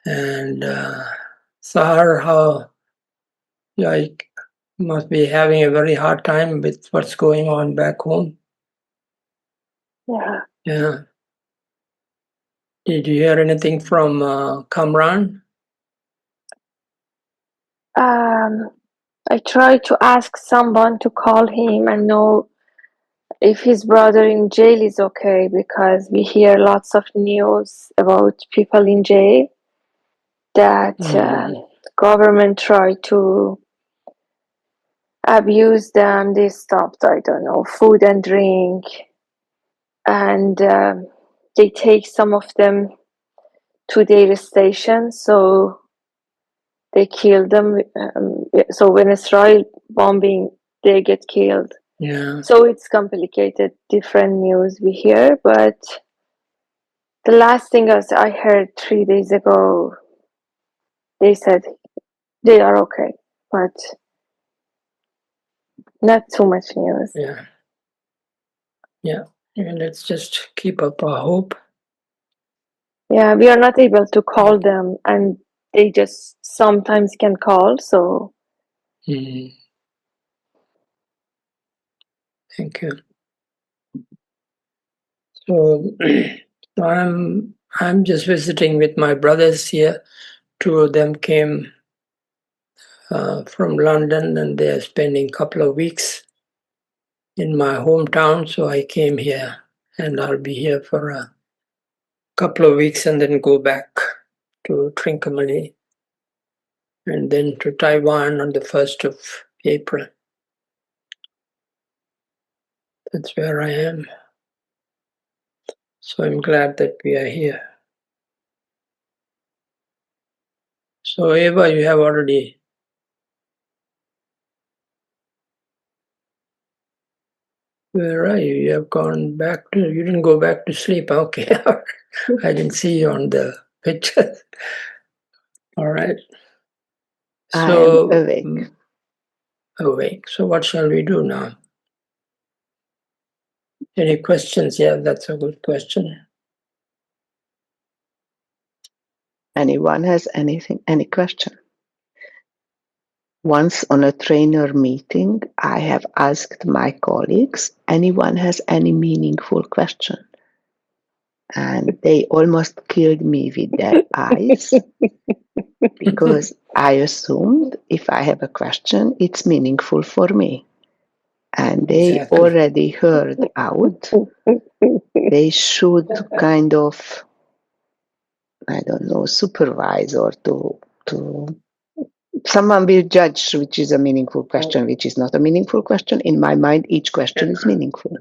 And Sahar, how like must be having a very hard time with what's going on back home. Yeah. Yeah. Did you hear anything from Kamran? I tried to ask someone to call him and know if his brother in jail is okay, because we hear lots of news about people in jail that government try to abuse them. They stopped, I don't know, food and drink, and they take some of them to their station, so they kill them. So when Israel bombing, they get killed. Yeah. So it's complicated, different news we hear, but the last thing I heard 3 days ago, they said they are okay, but not too much news. Yeah. Yeah. And let's just keep up our hope. Yeah, we are not able to call them, and they just sometimes can call, so. Thank you. So I'm just visiting with my brothers here. 2 of them came from London, and they're spending a couple of weeks in my hometown. So I came here, and I'll be here for a couple of weeks and then go back to Trincomalee and then to Taiwan on the 1st of April. That's where I am. So I'm glad that we are here. So Eva, you have already. Where are you? You have gone back to. You didn't go back to sleep. Okay, I didn't see you on the picture. All right. So I am awake. Awake. So what shall we do now? Any questions? Yeah, that's a good question. Anyone has any question? Once on a trainer meeting, I have asked my colleagues, anyone has any meaningful question? And they almost killed me with their eyes because I assumed if I have a question, it's meaningful for me. And they already heard out. They should kind of, I don't know, supervise or to someone will judge which is a meaningful question, which is not a meaningful question. In my mind, each question is meaningful.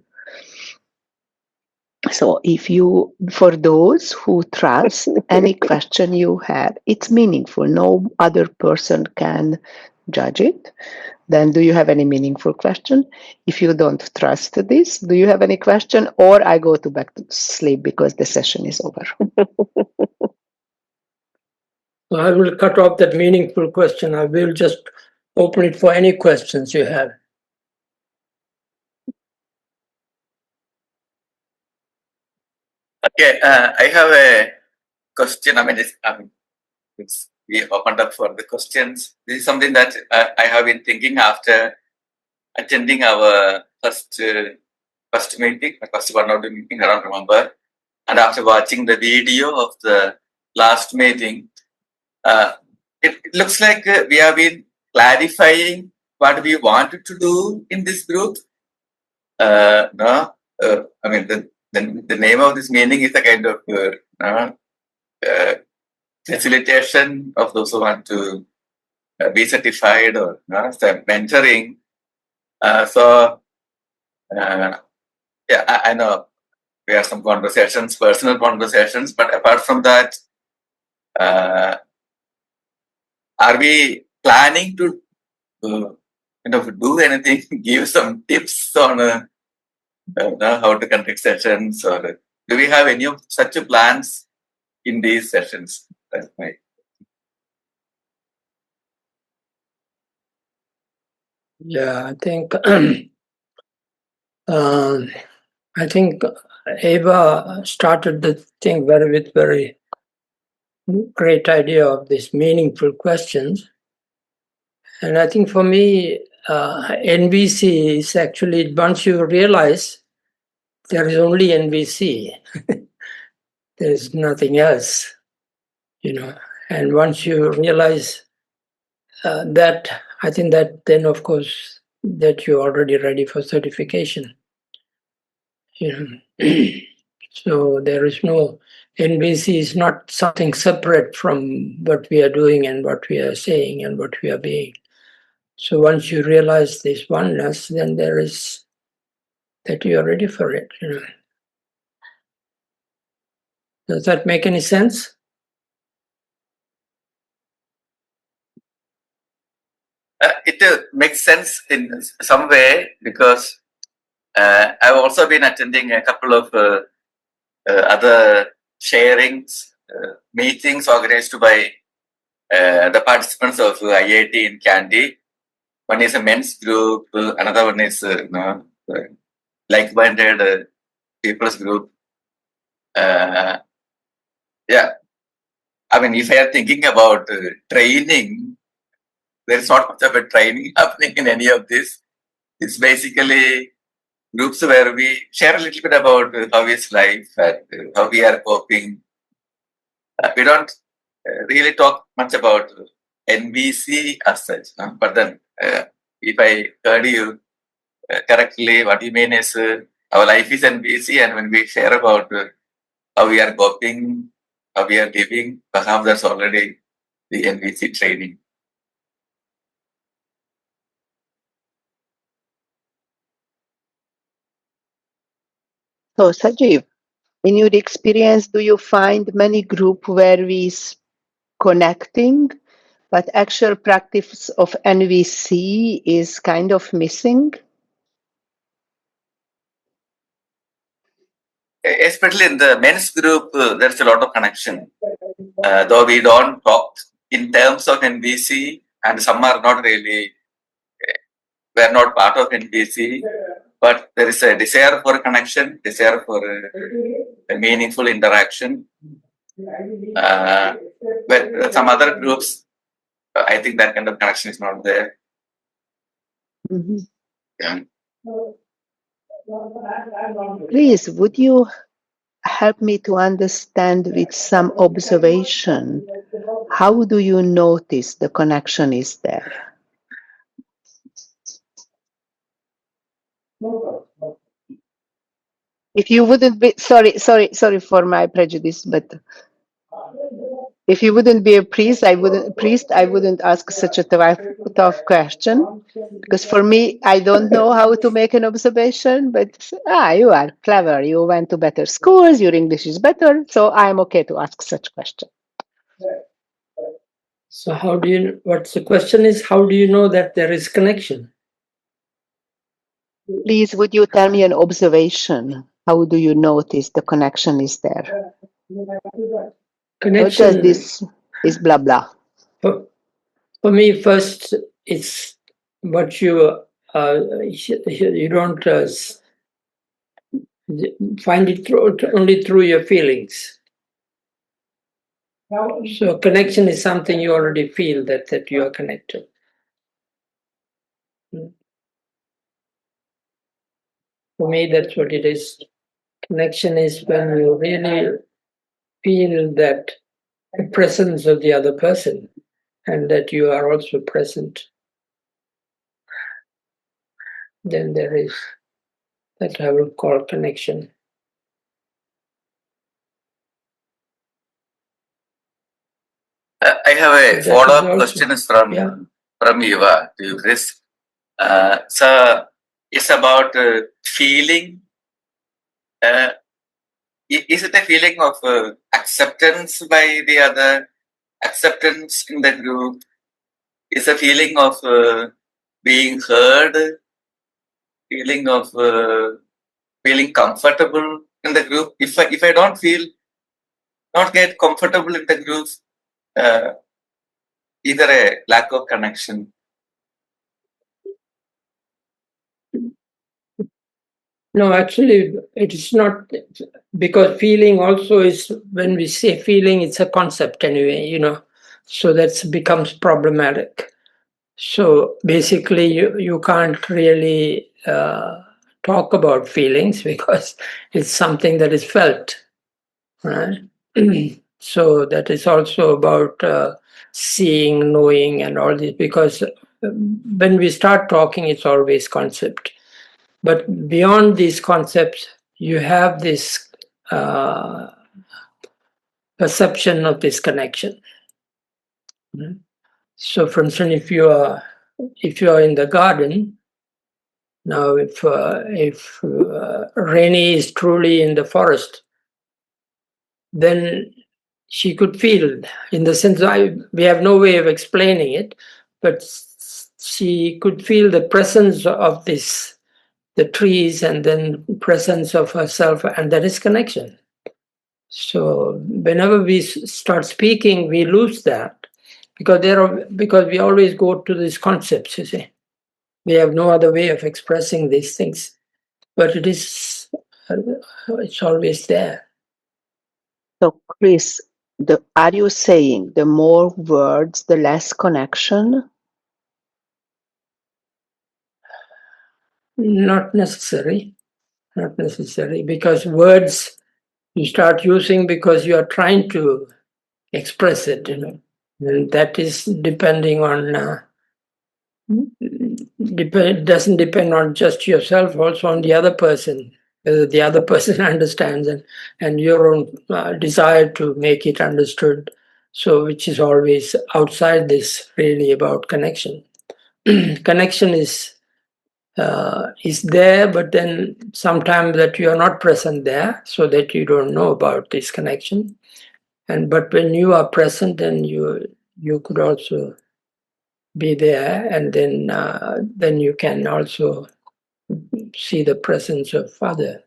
So if you, for those who trust any question you have, it's meaningful. No other person can judge it. Then do you have any meaningful question? If you don't trust this, do you have any question? Or I go back to sleep because the session is over. So I will cut off that meaningful question. I will just open it for any questions you have. Okay, I have a question. We opened up for the questions. This is something that I have been thinking after attending our first meeting, first one of the meeting, I don't remember. And after watching the video of the last meeting, it looks like we have been clarifying what we wanted to do in this group. The name of this meeting is a kind of facilitation of those who want to be certified or mentoring. I know we have some conversations, personal conversations, but apart from that, are we planning to do anything, give some tips on how to conduct sessions, or do we have any of such plans in these sessions? That's my. Yeah, I think Eva started the thing very great idea of these meaningful questions. And I think for me, NVC is actually, once you realize there is only NVC, there's nothing else, And once you realize that, I think that then, of course, that you're already ready for certification. So there is no, NVC is not something separate from what we are doing and what we are saying and what we are being. So once you realize this oneness, then there is that you are ready for it. Does that make any sense? It makes sense in some way because I've also been attending a couple of other sharings, meetings organized by the participants of IIT in Kandy. One is a men's group, another one is like-minded people's group. Yeah, I mean, if I am thinking about training, there is not much of a training happening in any of this. It's basically groups where we share a little bit about how is life and how we are coping. We don't really talk much about NVC as such. But then, if I heard you correctly, what you mean is our life is NVC, and when we share about how we are coping, how we are living, perhaps that's already the NVC training. So, Sajiv, in your experience, do you find many groups where we connecting, but actual practice of NVC is kind of missing? Especially in the men's group, there's a lot of connection. Though we don't talk in terms of NVC, and some are not really, we are not part of NVC, but there is a desire for a connection, desire for a meaningful interaction. But some other groups, I think that kind of connection is not there. Mm-hmm. Yeah. Please, would you help me to understand with some observation, how do you notice the connection is there? If you wouldn't be, sorry for my prejudice, but if you wouldn't be a priest, I wouldn't ask such a tough question, because for me, I don't know how to make an observation. But you are clever. You went to better schools. Your English is better, so I'm okay to ask such question. So how do you? What's the question is? How do you know that there is connection? Please, would you tell me an observation? How do you notice the connection is there? Connection. Not just this is blah blah. For me, first, it's what you don't find it only through your feelings. So connection is something you already feel that you are connected. For me, that's what it is. Connection is when you really feel that the presence of the other person and that you are also present. Then there is that I will call connection. I have a follow-up question from Eva to this. So it's about feeling. Is it a feeling of acceptance by the other, acceptance in the group? Is a feeling of being heard, feeling of feeling comfortable in the group? If I don't not get comfortable in the group, either a lack of connection. No, actually, it is not, because feeling also is, when we say feeling, it's a concept anyway, so that becomes problematic. So basically, you can't really talk about feelings because it's something that is felt, right? So that is also about seeing, knowing, and all this, because when we start talking, it's always concept. But beyond these concepts, you have this perception of this connection. So, for instance, if you are in the garden now, if Rainy is truly in the forest, then she could feel, in the sense we have no way of explaining it, but she could feel the presence of the trees, and then presence of herself, and that is connection. So whenever we start speaking, we lose that, because we always go to these concepts. You see, we have no other way of expressing these things, but it's always there. So, Chris, are you saying the more words, the less connection? Not necessary, because words you start using because you are trying to express it, and that is depending on. It doesn't depend on just yourself, also on the other person, whether the other person understands, and your own desire to make it understood. So, which is always outside this, really about connection. Connection is there, but then sometimes that you are not present there, so that you don't know about this connection. But when you are present, then you could also be there, and then you can also see the presence of other.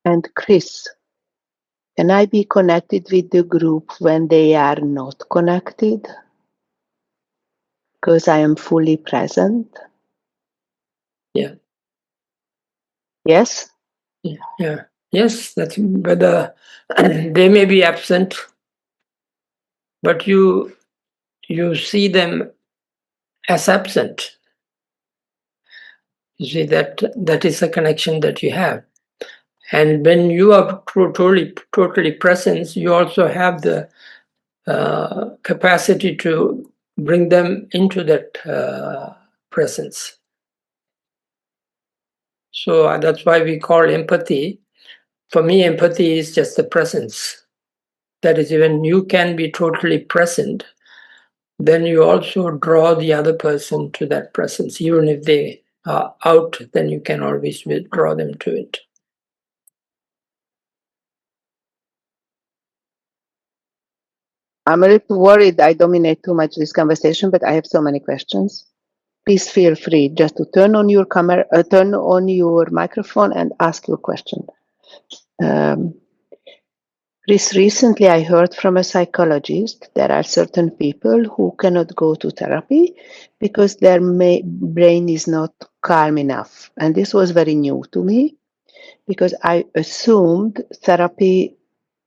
And Chris, can I be connected with the group when they are not connected? Because I am fully present? Yeah. Yes? Yeah. Yes, that's whether they may be absent, but you see them as absent. You see that is a connection that you have. And when you are totally present, you also have the capacity to bring them into that presence. So that's why we call empathy. For me, empathy is just the presence. That is, when you can be totally present, then you also draw the other person to that presence. Even if they are out, then you can always draw them to it. I'm a little worried I dominate too much this conversation, but I have so many questions. Please feel free just to turn on your camera, turn on your microphone, and ask your question. Chris, recently I heard from a psychologist there are certain people who cannot go to therapy because their brain is not calm enough. And this was very new to me because I assumed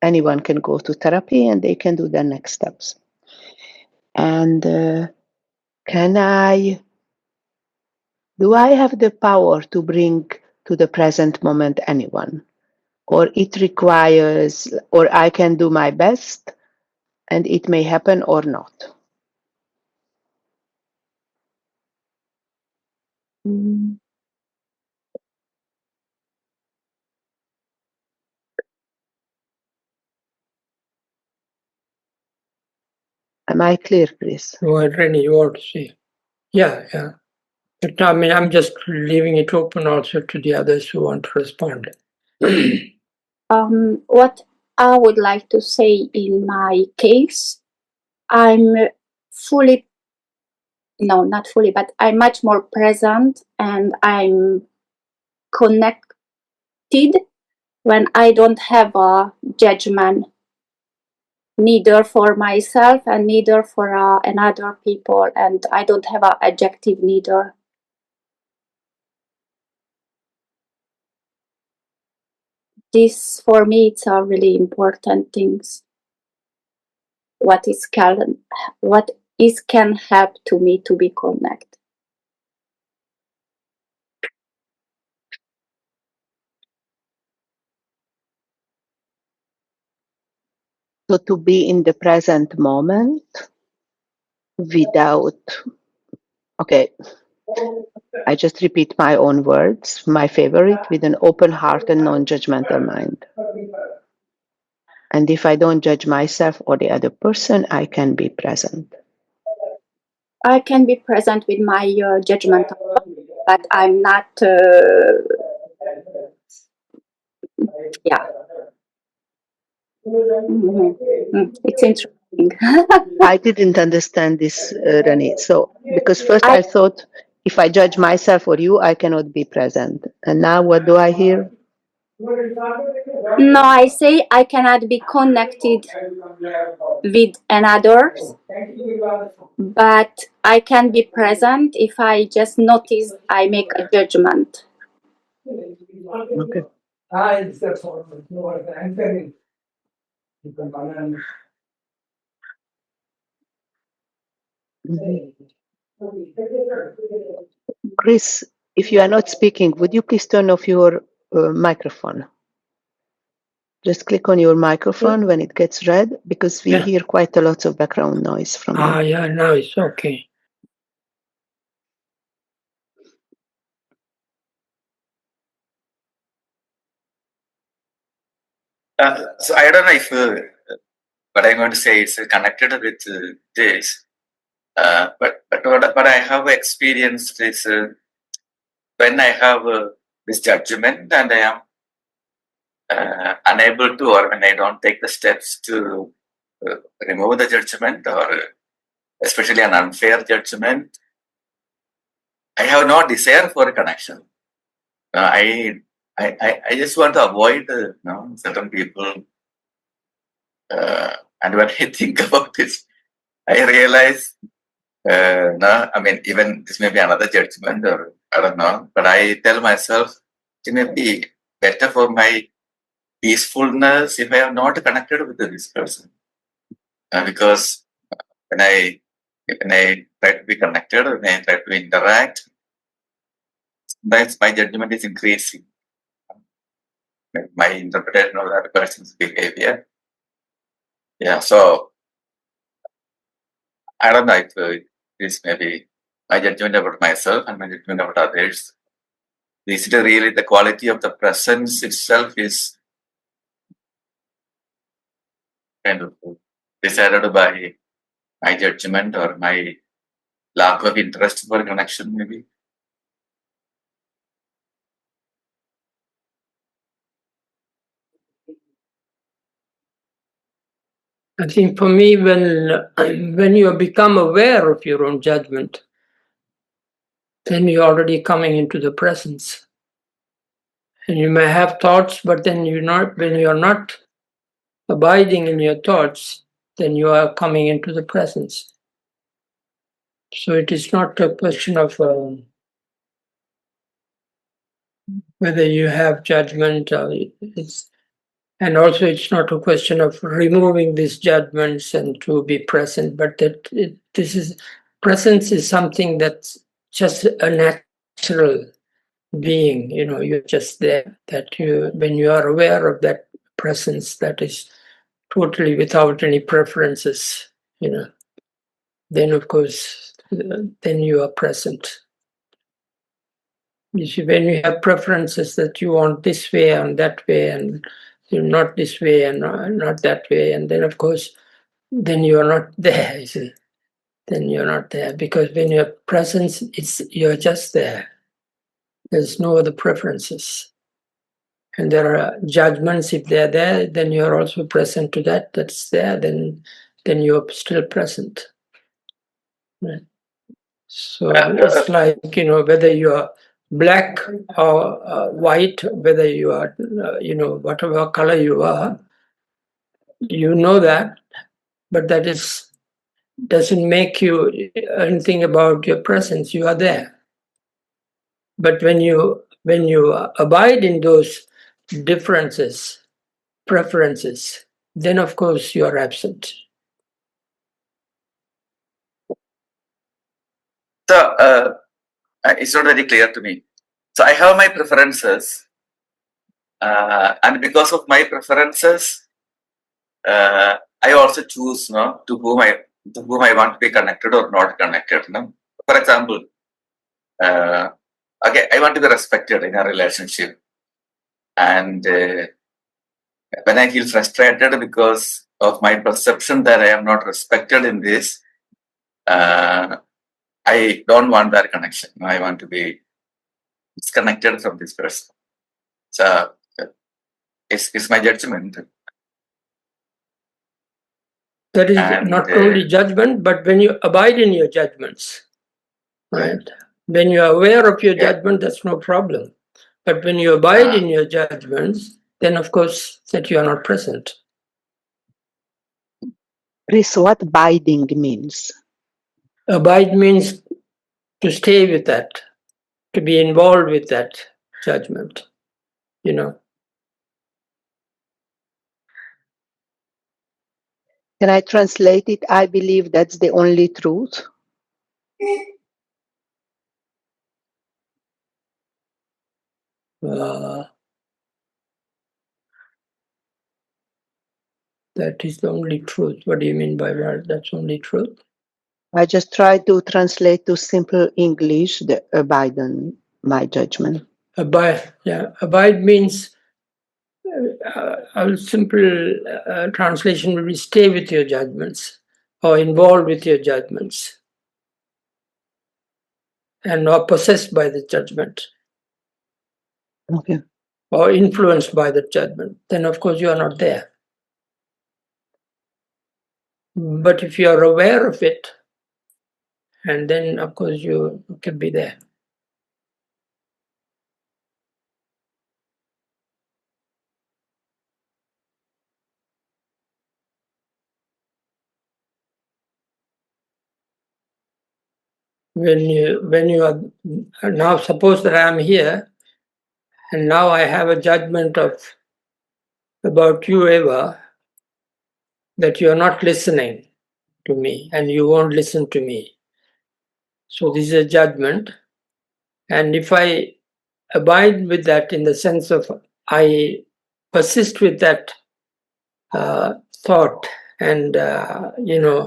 anyone can go to therapy and they can do their next steps. And do I have the power to bring to the present moment anyone? Or it requires, or I can do my best and it may happen or not? Am I clear, Chris? Rennie, you want to say? Yeah. But I mean, I'm just leaving it open also to the others who want to respond. What I would like to say in my case, I'm fully, no, not fully, but I'm much more present and I'm connected when I don't have a judgment neither for myself and neither for another people, and I don't have an adjective neither. This for me it's a really important things. What can help to me to be connected. So to be in the present moment without, okay, I just repeat my own words, my favorite, with an open heart and non-judgmental mind. And if I don't judge myself or the other person, I can be present. I can be present with my judgment, but I'm not. Yeah. It's interesting. I didn't understand this, Rani. So, because first I thought if I judge myself or you, I cannot be present. And now what do I hear? No, I say I cannot be connected with another, but I can be present if I just notice I make a judgment. Okay. Chris, if you are not speaking, would you please turn off your microphone? Just click on your microphone when it gets red, because we hear quite a lot of background noise from you. Yeah, now it's okay. So I don't know if what I'm going to say is connected with this, but what I have experienced is when I have this judgment and I am unable to, or when I don't take the steps to remove the judgment, or especially an unfair judgment, I have no desire for a connection. I just want to avoid certain people. And when I think about this, I realize, no, I mean, even this may be another judgment, or I don't know, but I tell myself it may be better for my peacefulness if I am not connected with this person. Because when I try to be connected, when I try to interact, sometimes my judgment is increasing. My interpretation of that person's behavior. Yeah, so I don't know if this may be my judgment about myself and my judgment about others. Is it really the quality of the presence itself is kind of decided by my judgment or my lack of interest for connection, maybe? I think for me, when you become aware of your own judgment, then you're already coming into the presence. And you may have thoughts, but then when you're not abiding in your thoughts, then you are coming into the presence. So it is not a question of whether you have judgment, and also it's not a question of removing these judgments and to be present, but that presence is something that's just a natural being. You're just there. When you are aware of that presence, that is totally without any preferences. Then of course, then you are present. When you have preferences that you want this way and that way, and not this way and not that way, and then of course, then you are not there. You see, then you're not there, because when you're present, you're just there. There's no other preferences, and there are judgments. If they're there, then you're also present to that. That's there. Then you're still present. Right? So it's like whether you are black or white, whether you are whatever color you are, that but that doesn't make you anything about your presence. You are there. But when you abide in those differences, preferences, then of course you are absent. So it's not very clear to me. So I have my preferences, and because of my preferences, I also choose to whom I want to be connected or not connected. No? For example, okay, I want to be respected in a relationship, and when I feel frustrated because of my perception that I am not respected in this, I don't want that connection. I want to be disconnected from this person. So it's my judgment. That is And, not only judgment, but when you abide in your judgments, right? When you are aware of your judgment, that's no problem. But when you abide in your judgments, then of course that you are not present. Chris, what abiding means? Abide means to stay with that, to be involved with that judgment, you know. Can I translate it? I believe that's the only truth. That is the only truth. What do you mean by that? That's only truth? I just try to translate to simple English the abide in my judgment. Abide, yeah. Abide means a simple translation would be stay with your judgments or involved with your judgments and not possessed by the judgment. Okay. Or influenced by the judgment. Then of course you are not there. But if you are aware of it, and then of course you can be there. When you are now, suppose that I am here, and now I have a judgment about you, Eva, that you are not listening to me and you won't listen to me. So this is a judgment. And if I abide with that in the sense of I persist with that thought, and then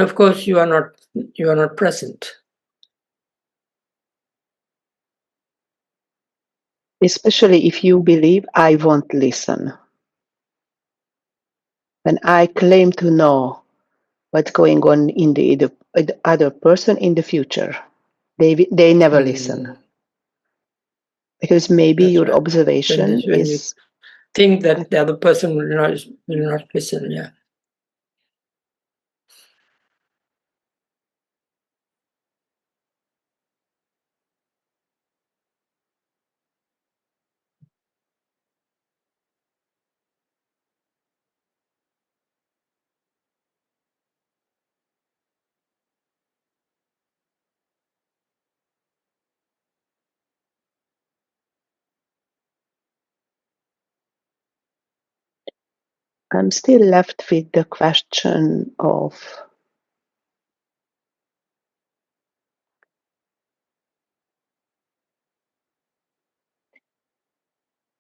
of course you are not present. Especially if you believe I won't listen. When I claim to know what's going on in the other person in the future, they never listen. Because maybe That's your right. observation when is you think that the other person will not listen. Yeah. I'm still left with the question of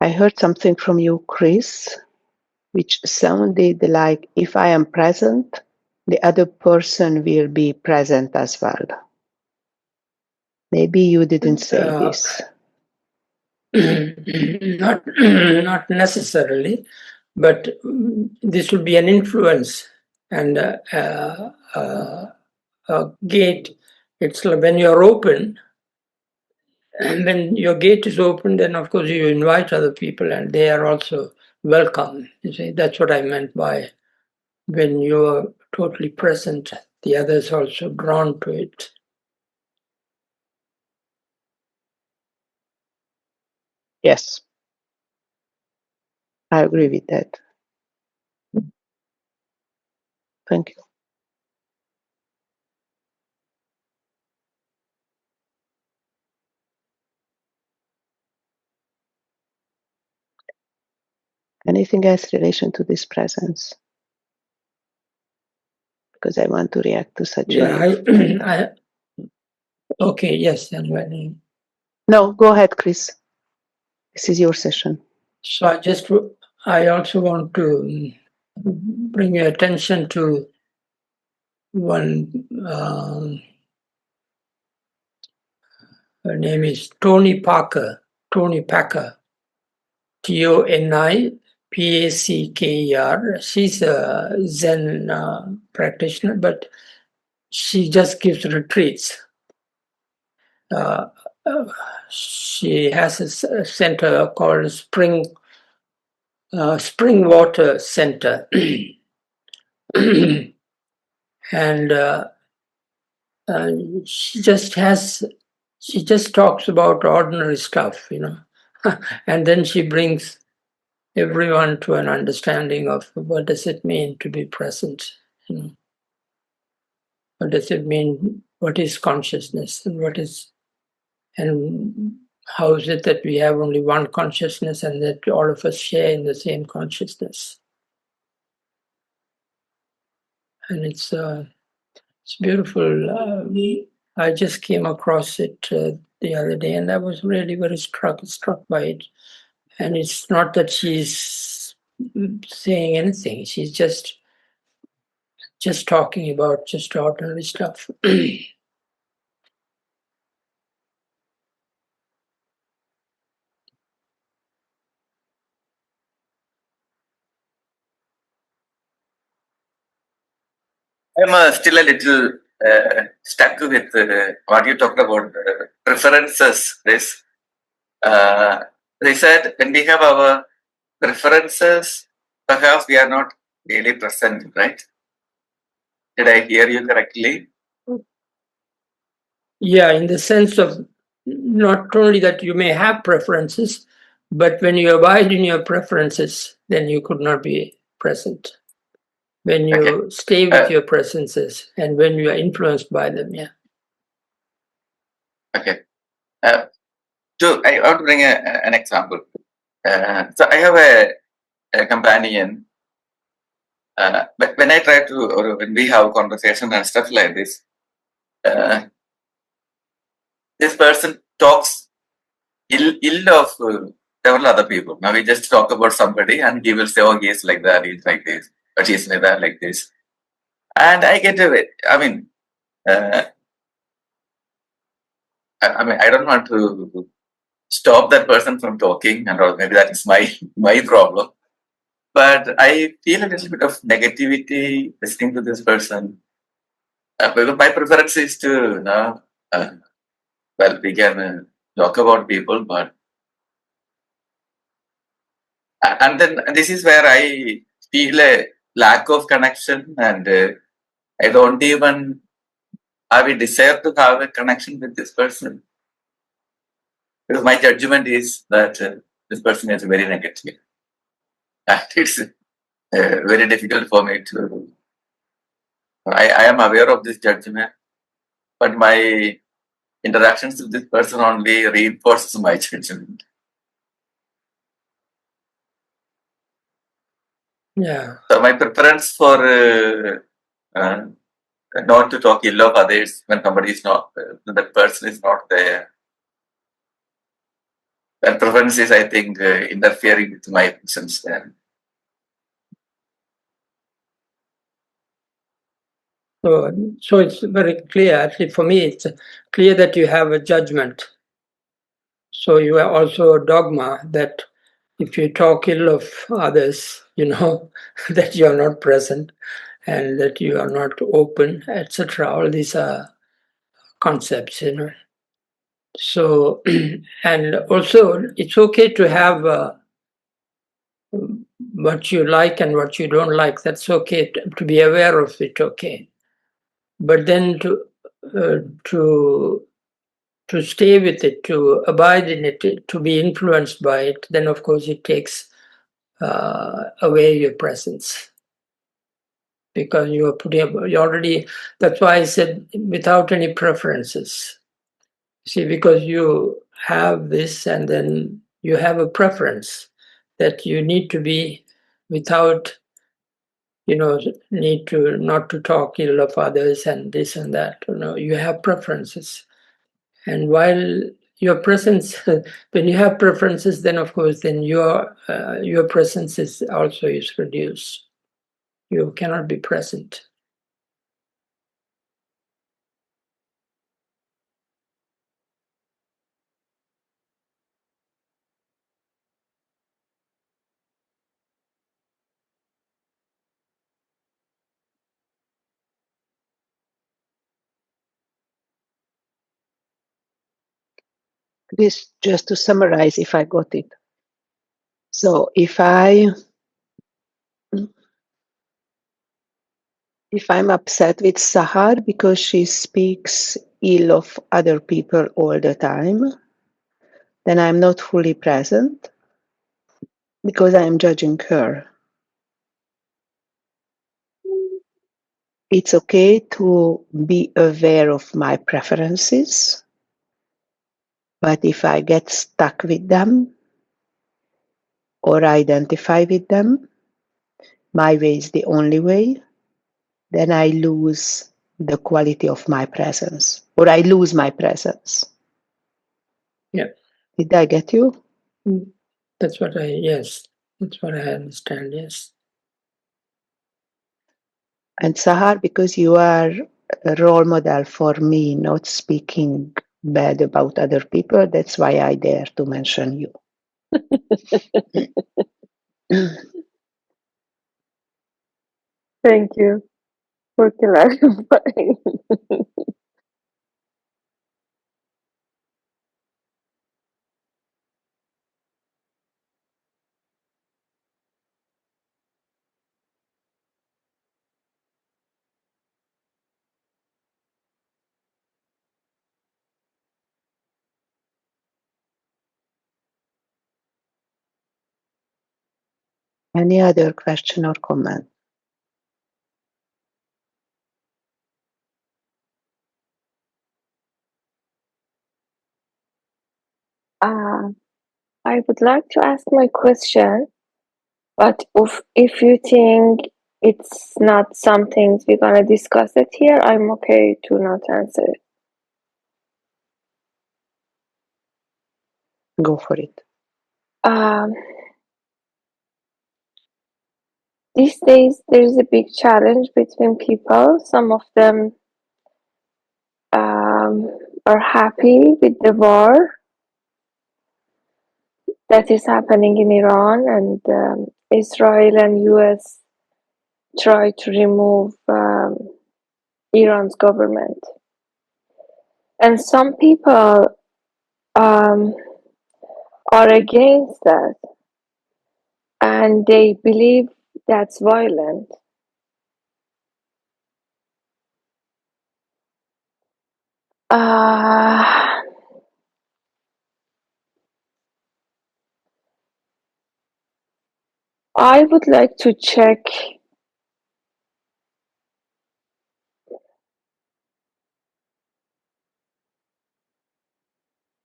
I heard something from you, Chris, which sounded like if I am present, the other person will be present as well. Maybe you didn't say this. Not necessarily, but this will be an influence and a gate. It's like when you're open, and when your gate is open, then of course you invite other people and they are also welcome. You see, that's what I meant by when you are totally present, the others also drawn to it. Yes, I agree with that. Thank you. Anything else in relation to this presence? Because I want to react to such Yeah, okay, yes. No, go ahead, Chris. This is your session. So I also want to bring your attention to one. Her name is Toni Packer. Toni Packer. TONIPACKER. She's a Zen practitioner, but she just gives retreats. She has a center called Spring Water Center, and she just talks about ordinary stuff, and then she brings everyone to an understanding of what does it mean to be present. What does it mean? What is consciousness, and how is it that we have only one consciousness and that all of us share in the same consciousness? And it's beautiful. I just came across it the other day, and I was really very struck by it. And it's not that she's saying anything; she's just talking about just ordinary stuff. I'm still a little stuck with what you talked about preferences. They said when we have our preferences, perhaps we are not really present, right? Did I hear you correctly? Yeah, in the sense of not only that you may have preferences, but when you abide in your preferences, then you could not be present. When you stay with your preferences and when you are influenced by them, yeah. Okay. I want to bring an example. So I have a companion. But when I try to, or when we have conversation and stuff like this, this person talks ill of several other people. Now we just talk about somebody and he will say, oh, he's like that, he's like this, but he's like that, like this. And I get it. I mean, I don't want to stop that person from talking, and or maybe that is my problem. But I feel a little bit of negativity listening to this person. Because my preference is to, well, we can talk about people, but and then this is where I feel a lack of connection, and I don't even have a desire to have a connection with this person, because my judgment is that this person is very negative, and it's very difficult for me to. I am aware of this judgment, but my interactions with this person only reinforces my judgment. Yeah. So my preference for not to talk ill of others when somebody is not, that person is not there. That preference is, I think, interfering with my presence there. So it's very clear, actually for me, it's clear that you have a judgment. So you have also a dogma that if you talk ill of others, that you are not present and that you are not open, etc. All these are concepts, So, and also it's okay to have what you like and what you don't like. That's okay to be aware of it, okay. But then to stay with it, to abide in it, to be influenced by it, then of course it takes away your presence. because you are putting, you already, that's why I said without any preferences. See, because you have this and then you have a preference that you need to be without, need to not to talk ill of others and this and that. You have preferences. And while your presence, when you have preferences, then of course, then your presence is also is reduced. You cannot be present. This just to summarize if I got it. So if I'm upset with Sahar because she speaks ill of other people all the time, then I'm not fully present because I'm judging her. It's okay to be aware of my preferences, but if I get stuck with them or identify with them, my way is the only way, then I lose the quality of my presence, or I lose my presence. Yeah. Did I get you? That's what I understand, yes. And Sahar, because you are a role model for me, not speaking bad about other people, that's why I dare to mention you. Thank you for clarifying. Any other question or comment? I would like to ask my question, but if you think it's not something we're gonna discuss it here, I'm okay to not answer it. Go for it. These days, there's a big challenge between people. Some of them are happy with the war that is happening in Iran, and Israel and US try to remove Iran's government. And some people are against that, and they believe that's violent. I would like to check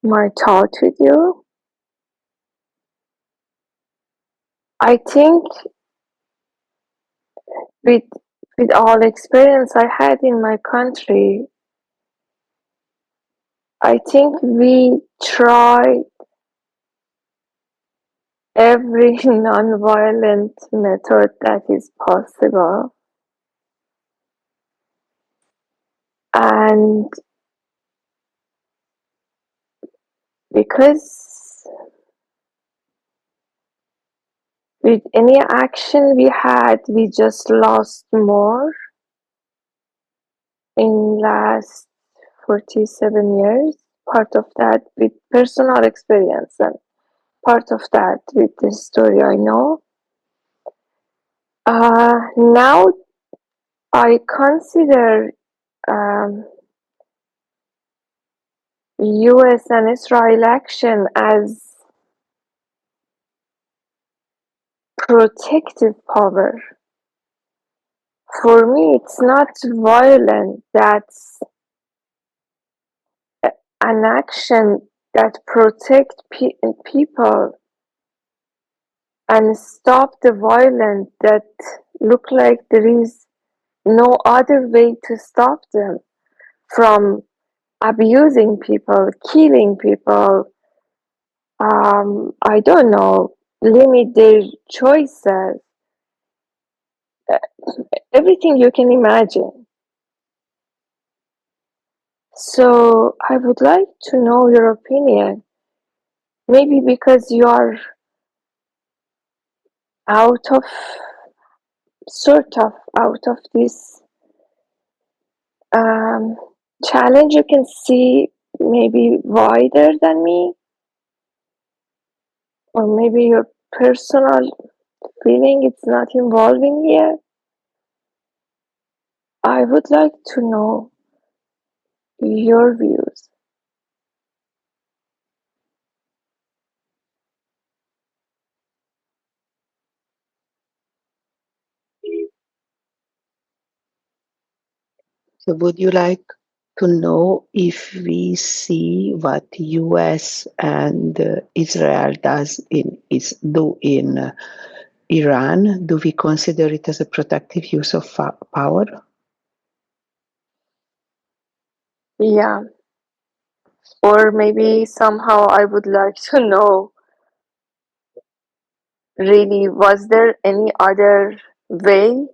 my thought with you. I think with all experience I had in my country, I think we try every non-violent method that is possible. And because with any action we had, we just lost more in last 47 years. Part of that with personal experience and part of that with the story I know. Now I consider US and Israel action as protective power For me, it's not violent. That's an action that protect people and stop the violence that look like there is no other way to stop them from abusing people, killing people, I don't know, limit their choices, everything you can imagine. So I would like to know your opinion. Maybe because you are out of, sort of out of this challenge, you can see maybe wider than me, or maybe your personal feeling it's not involving here. I would like to know your views. So would you like to know if we see what US and Israel do in Iran? Do we consider it as a protective use of power? Yeah, or maybe somehow I would like to know, really, was there any other way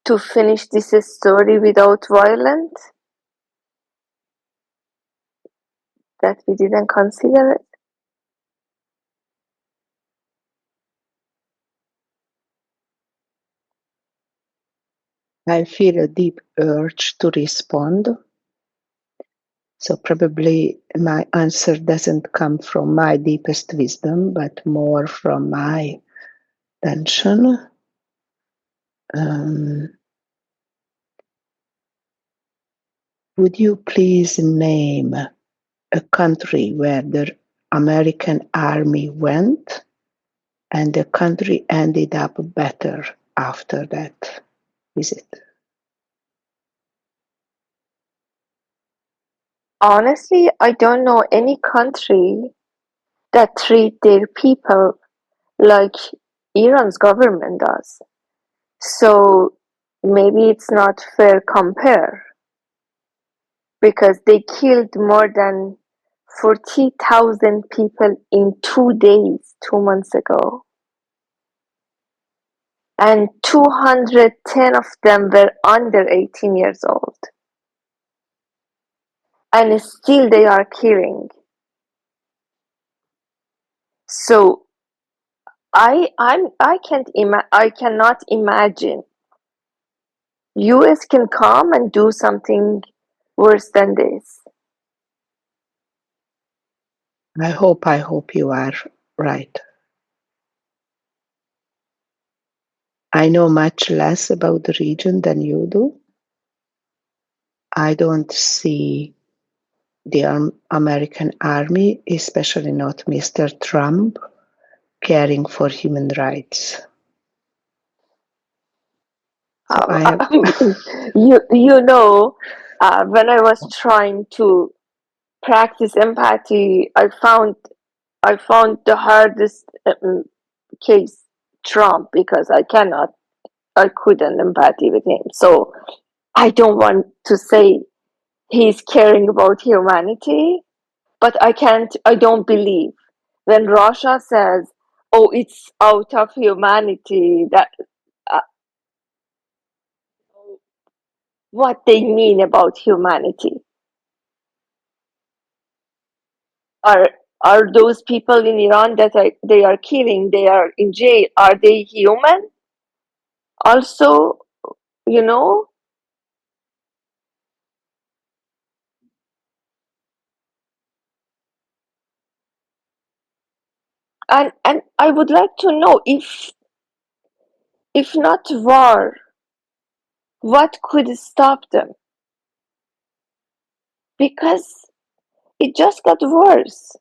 to finish this story without violence that we didn't consider it? I feel a deep urge to respond. So probably my answer doesn't come from my deepest wisdom, but more from my tension. Would you please name a country where the American army went and the country ended up better after that visit? Honestly, I don't know any country that treat their people like Iran's government does. So maybe it's not fair compare, because they killed more than 40,000 people in 2 days, 2 months ago. And 210 of them were under 18 years old. And still they are killing. So I cannot imagine US can come and do something worse than this. I hope you are right. I know much less about the region than you do. I don't see the American army, especially not Mr. Trump, caring for human rights. So I have you know, when I was trying to practice empathy, I found the hardest case Trump, because I couldn't empathy with him. So I don't want to say he's caring about humanity, but I don't believe when Russia says, "Oh, it's out of humanity," that uh, what they mean about humanity. Are are those people in Iran that they are killing, they are in jail, are they human? Also, you know, and I would like to know, if not war, what could stop them? Because it just got worse.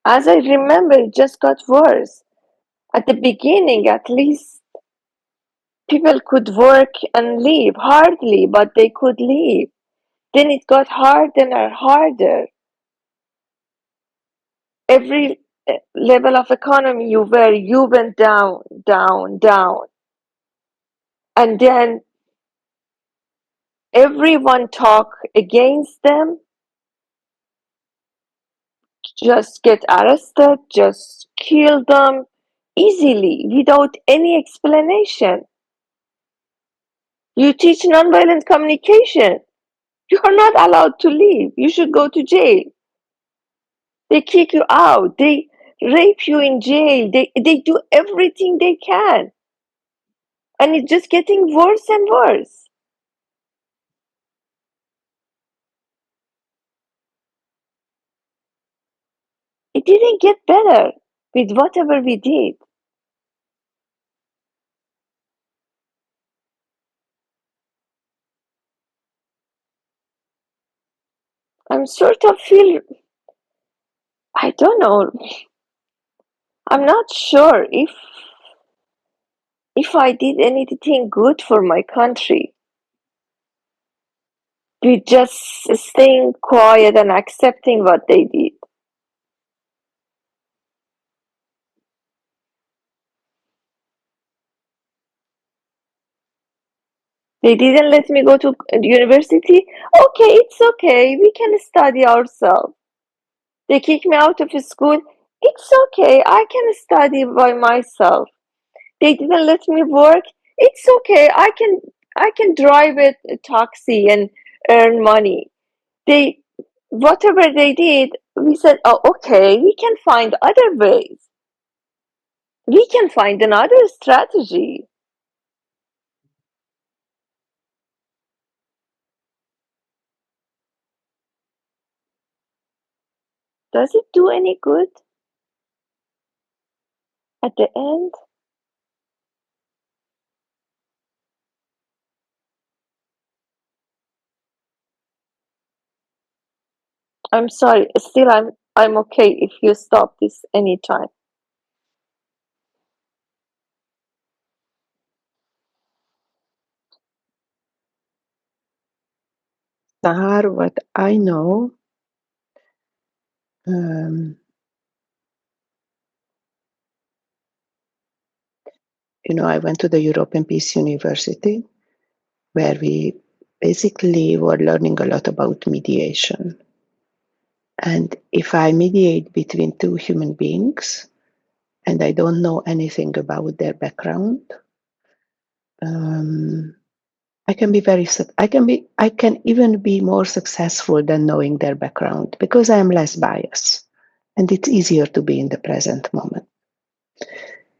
As I remember, it just got worse. At the beginning, at least, people could work and live, hardly, but they could live. Then it got harder and harder. Every level of economy you went down, down, down. And then everyone talk against them, just get arrested, just kill them easily without any explanation. You teach nonviolent communication. You are not allowed to leave. You should go to jail. They kick you out. They rape you in jail. They do everything they can. And it's just getting worse and worse. It didn't get better with whatever we did. I'm sort of feel, I don't know. I'm not sure if I did anything good for my country. With just staying quiet and accepting what they did. They didn't let me go to university. Okay, it's okay. We can study ourselves. They kicked me out of school. It's okay. I can study by myself. They didn't let me work. It's okay. I can drive a taxi and earn money. They, whatever they did, we said, oh, okay, we can find other ways. We can find another strategy. Does it do any good at the end? I'm sorry, still I'm okay if you stop this anytime. Sahar, what I know, I went to the European Peace University, where we basically were learning a lot about mediation. And if I mediate between two human beings, and I don't know anything about their background, I can even be more successful than knowing their background because I am less biased, and it's easier to be in the present moment.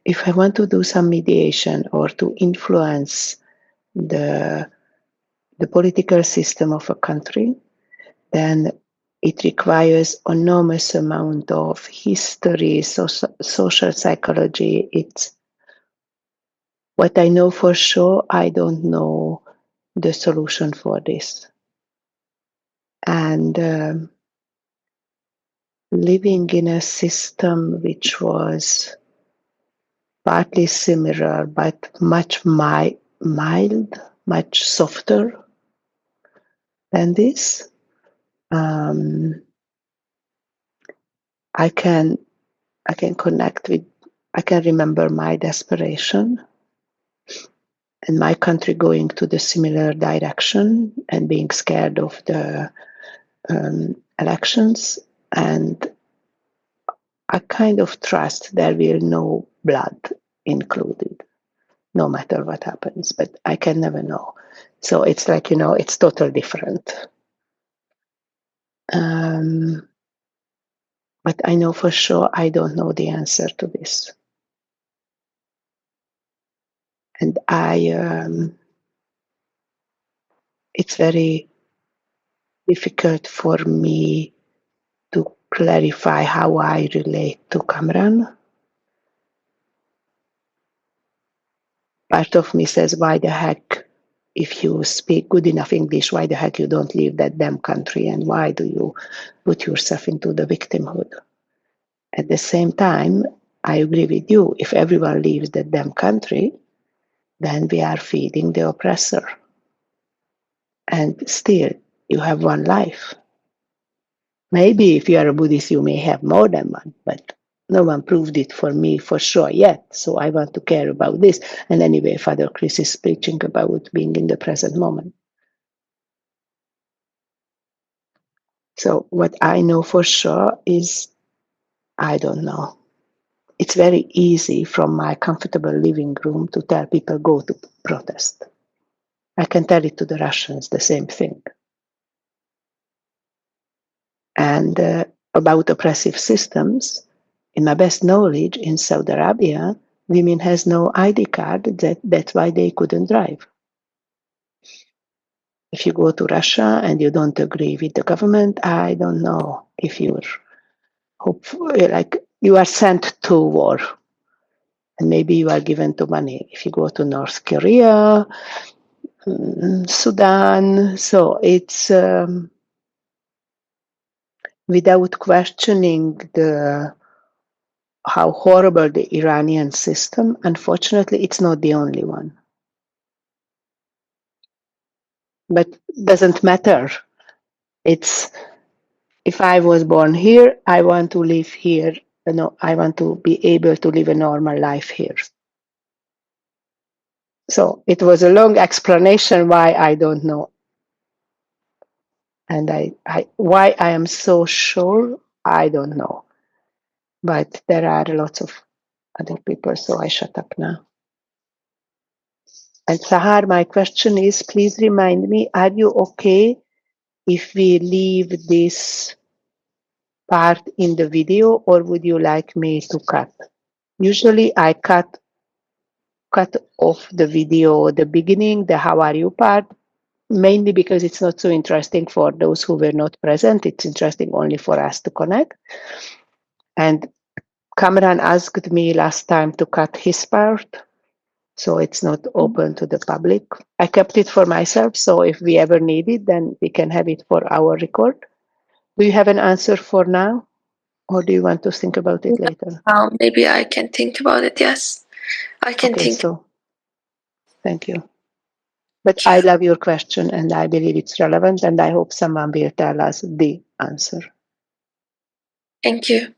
If I want to do some mediation or to influence the political system of a country, then it requires enormous amount of history, social psychology. It's what I know for sure. I don't know the solution for this. And living in a system which was partly similar, but much mild, much softer than this, I can connect with, I can remember my desperation and my country going to the similar direction and being scared of the elections, and I kind of trust there will no blood included, no matter what happens, but I can never know. So it's like, it's totally different. But I know for sure I don't know the answer to this. And it's very difficult for me to clarify how I relate to Kamran. Part of me says, why the heck, if you speak good enough English, why the heck you don't leave that damn country, and why do you put yourself into the victimhood? At the same time, I agree with you. If everyone leaves the damn country, then we are feeding the oppressor. And still, you have one life. Maybe if you are a Buddhist, you may have more than one, but no one proved it for me for sure yet. So I want to care about this. And anyway, Father Chris is preaching about being in the present moment. So what I know for sure is, I don't know. It's very easy from my comfortable living room to tell people go to protest. I can tell it to the Russians, the same thing. And about oppressive systems, in my best knowledge, in Saudi Arabia, women has no ID card. That's why they couldn't drive. If you go to Russia and you don't agree with the government, I don't know if you're hopefully like you are sent to war, and maybe you are given to money. If you go to North Korea, Sudan, so it's without questioning how horrible the Iranian system. Unfortunately, it's not the only one. But doesn't matter. It's if I was born here, I want to live here. I want to be able to live a normal life here. So it was a long explanation why I don't know. And why I am so sure, I don't know. But there are lots of other people, so I shut up now. And Sahar, my question is, please remind me, are you okay if we leave this part in the video, or would you like me to cut? Usually I cut off the video, the beginning, the how are you part, mainly because it's not so interesting for those who were not present. It's interesting only for us to connect. And Kamran asked me last time to cut his part, so it's not open to the public. I kept it for myself, so if we ever need it, then we can have it for our record. Do you have an answer for now? Or do you want to think about it later? Maybe I can think about it, yes. I can think. So, thank you. But I love your question and I believe it's relevant, and I hope someone will tell us the answer. Thank you.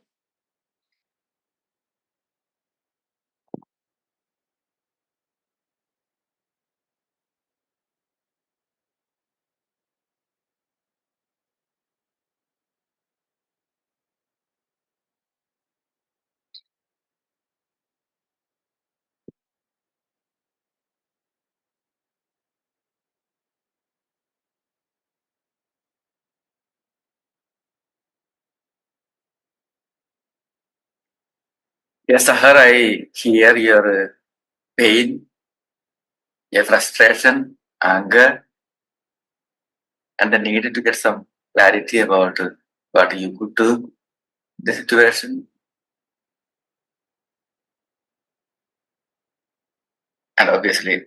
Yes, Sahar, I hear your pain, your frustration, anger, and the need to get some clarity about what you could do in the situation. And obviously,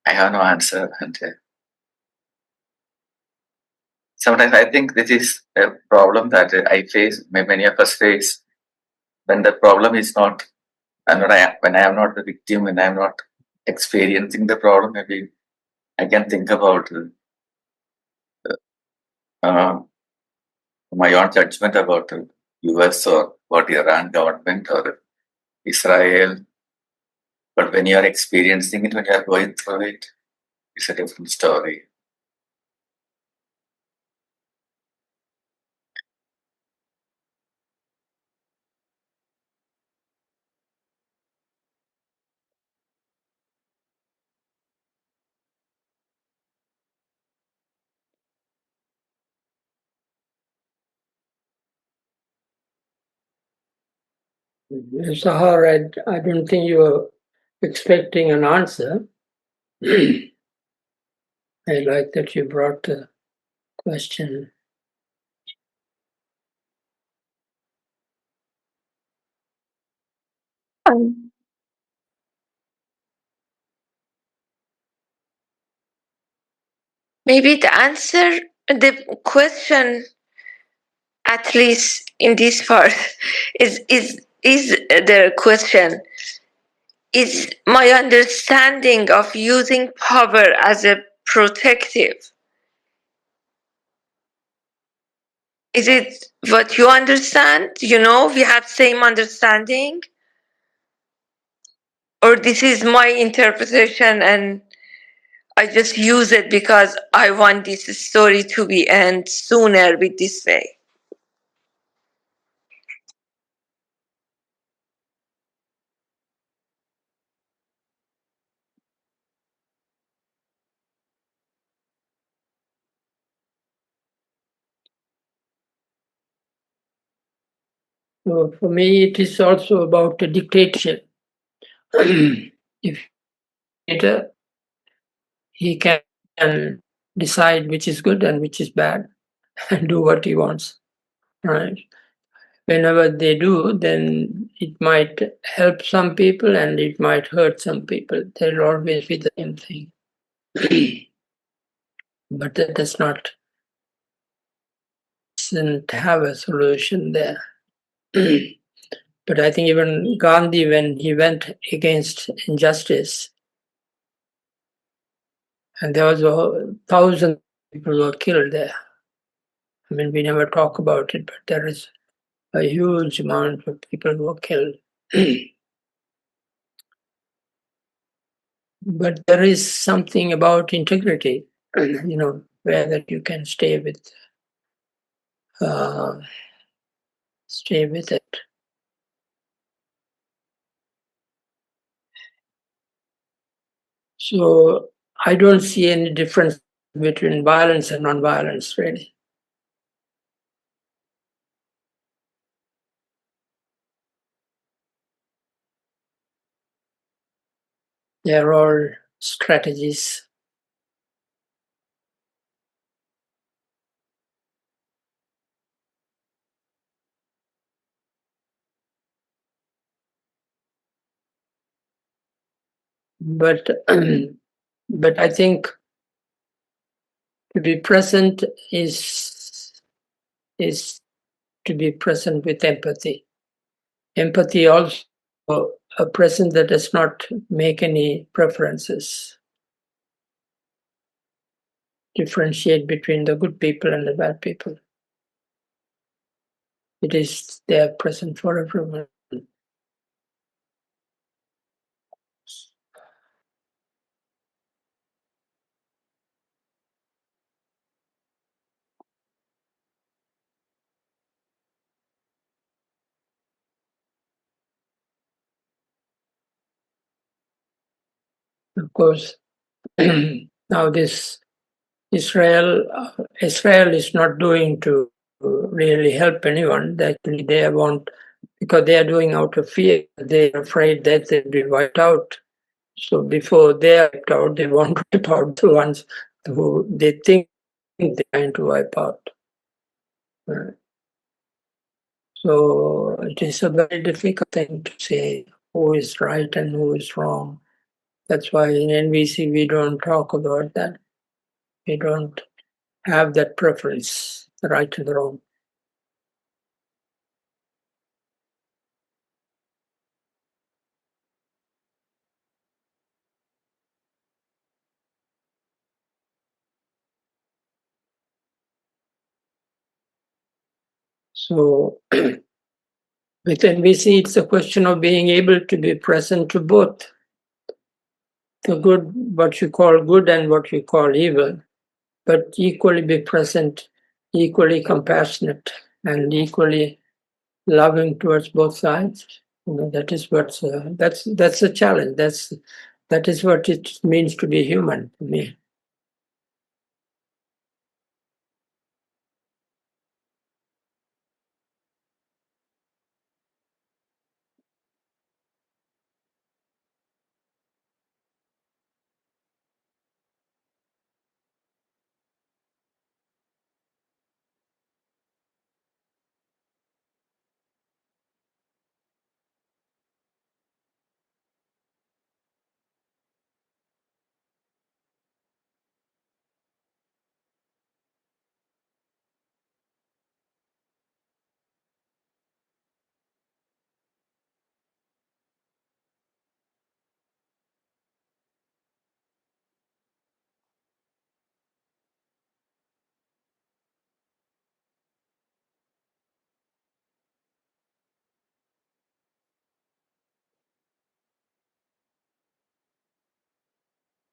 I have no answer. And sometimes I think this is a problem that I face, many of us face, when the problem is not, and when I am not the victim, when I am not experiencing the problem, maybe I can think about my own judgment about the US or what Iran government or Israel. But when you are experiencing it, when you are going through it, it's a different story. Sahar, I don't think you were expecting an answer. I like that you brought the question. Maybe the question, at least in this part, is is the question, is my understanding of using power as a protective, is it what you understand? You know, we have same understanding? Or this is my interpretation and I just use it because I want this story to be end sooner with this way? So for me, it is also about a dictatorship. If dictator, he can decide which is good and which is bad and do what he wants, right? Whenever they do, then it might help some people and it might hurt some people. They'll always be the same thing. But that does not doesn't have a solution there. But I think even Gandhi, when he went against injustice, and there was 1,000 people who were killed there. I mean, we never talk about it, but there is a huge amount of people who were killed. But there is something about integrity, where that you can stay with it. So I don't see any difference between violence and non-violence, really. They're all strategies. But but I think to be present is to be present with empathy. Empathy also a presence that does not make any preferences, differentiate between the good people and the bad people. It is there present for everyone. Of course, now this Israel is not doing to really help anyone. Actually, they want, because they are doing out of fear. They are afraid that they'll be wiped out. So before they are wiped out, they want to wipe out the ones who they think they're trying to wipe out. So it is a very difficult thing to say who is right and who is wrong. That's why in NVC we don't talk about that. We don't have that preference, the right and the wrong. So with NVC, it's a question of being able to be present to both the good, what you call good and what you call evil, but equally be present, equally compassionate, and equally loving towards both sides. That is what's that's a challenge. That is what it means to be human to me.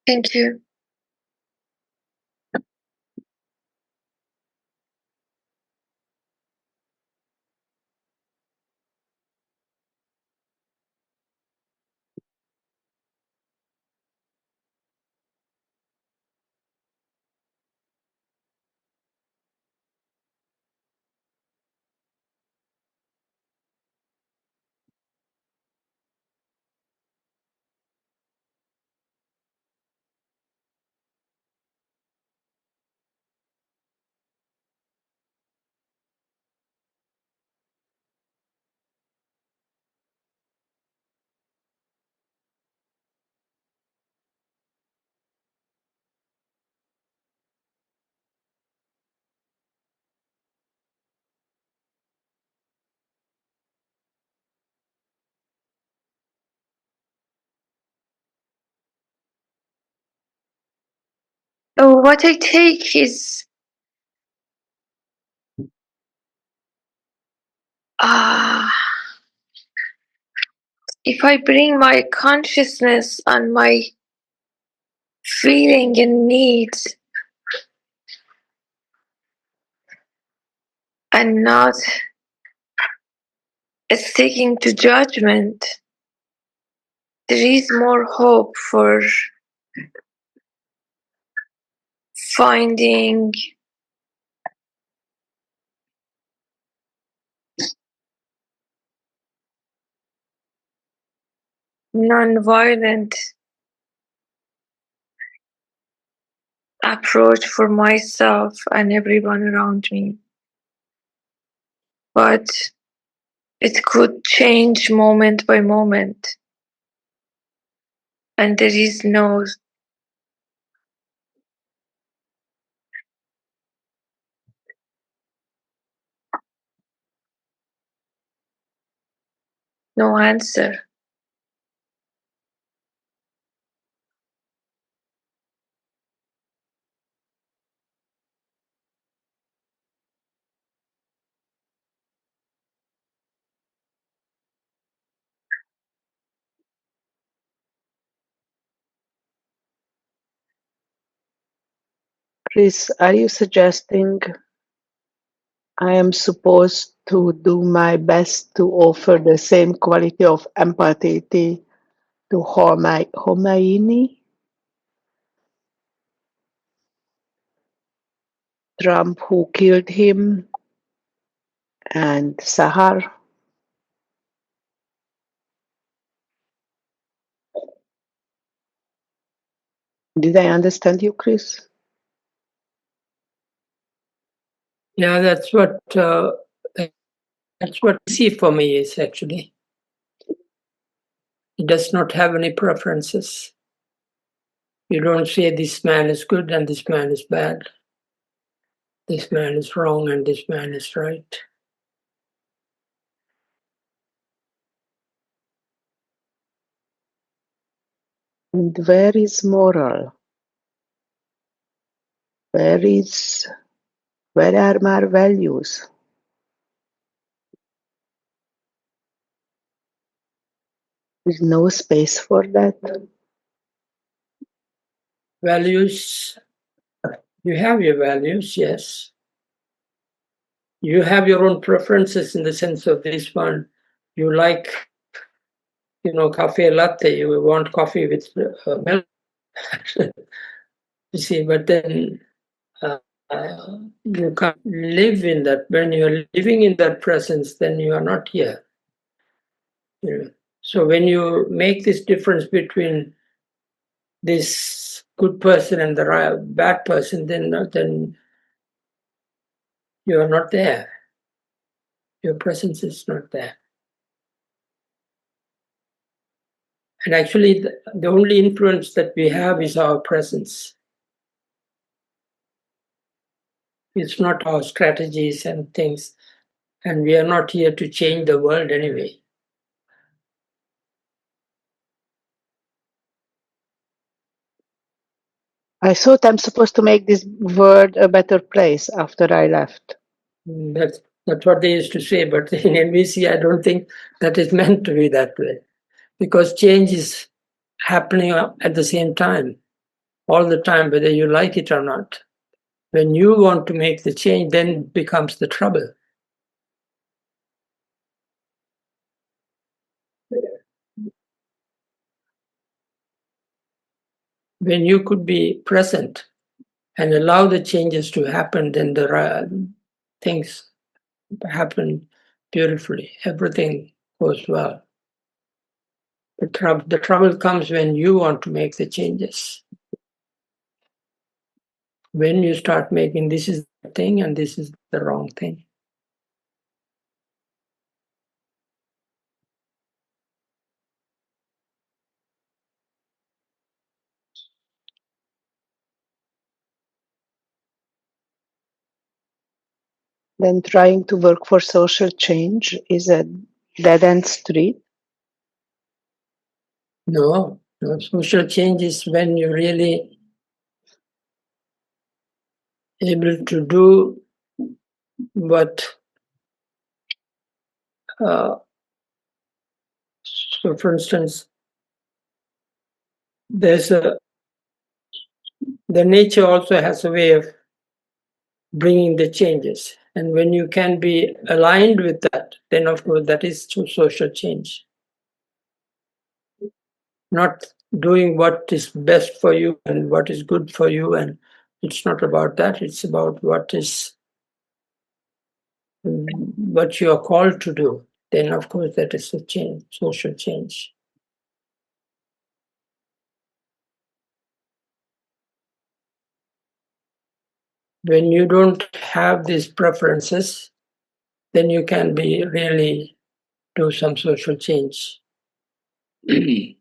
Thank you. Oh, what I take is if I bring my consciousness and my feeling and needs and not sticking to judgment, there is more hope for finding nonviolent approach for myself and everyone around me. But it could change moment by moment, and there is no answer. Chris, are you suggesting I am supposed to do my best to offer the same quality of empathy to Khomeini, Trump who killed him, and Sahar? Did I understand you, Chris? Yeah, that's what easy for me is actually. It does not have any preferences. You don't say this man is good and this man is bad. This man is wrong and this man is right. And where is moral? Where are my values? There's no space for that. Values, you have your values, yes. You have your own preferences in the sense of this one. You like, cafe latte, you want coffee with milk. You see, but then you can't live in that. When you're living in that presence, then you are not here. So when you make this difference between this good person and the bad person, then you are not there. Your presence is not there. And actually, the only influence that we have is our presence. It's not our strategies and things. And we are not here to change the world anyway. I thought I'm supposed to make this world a better place after I left. That's what they used to say, but in NVC, I don't think that is meant to be that way, because change is happening at the same time. all the time, whether you like it or not. When you want to make the change, then becomes the trouble. When you could be present and allow the changes to happen, then the things happen beautifully. Everything goes well. The trouble comes when you want to make the changes. When you start making this is the thing and this is the wrong thing. Then trying to work for social change is a dead-end street. No, social change is when you're really able to do what. So, for instance, the nature also has a way of bringing the changes, and when you can be aligned with that, then of course that is true social change. Not doing what is best for you and what is good for you, and it's not about that. It's about what you are called to do. Then of course that is a change, social change. When you don't have these preferences, then you can be really do some social change. Because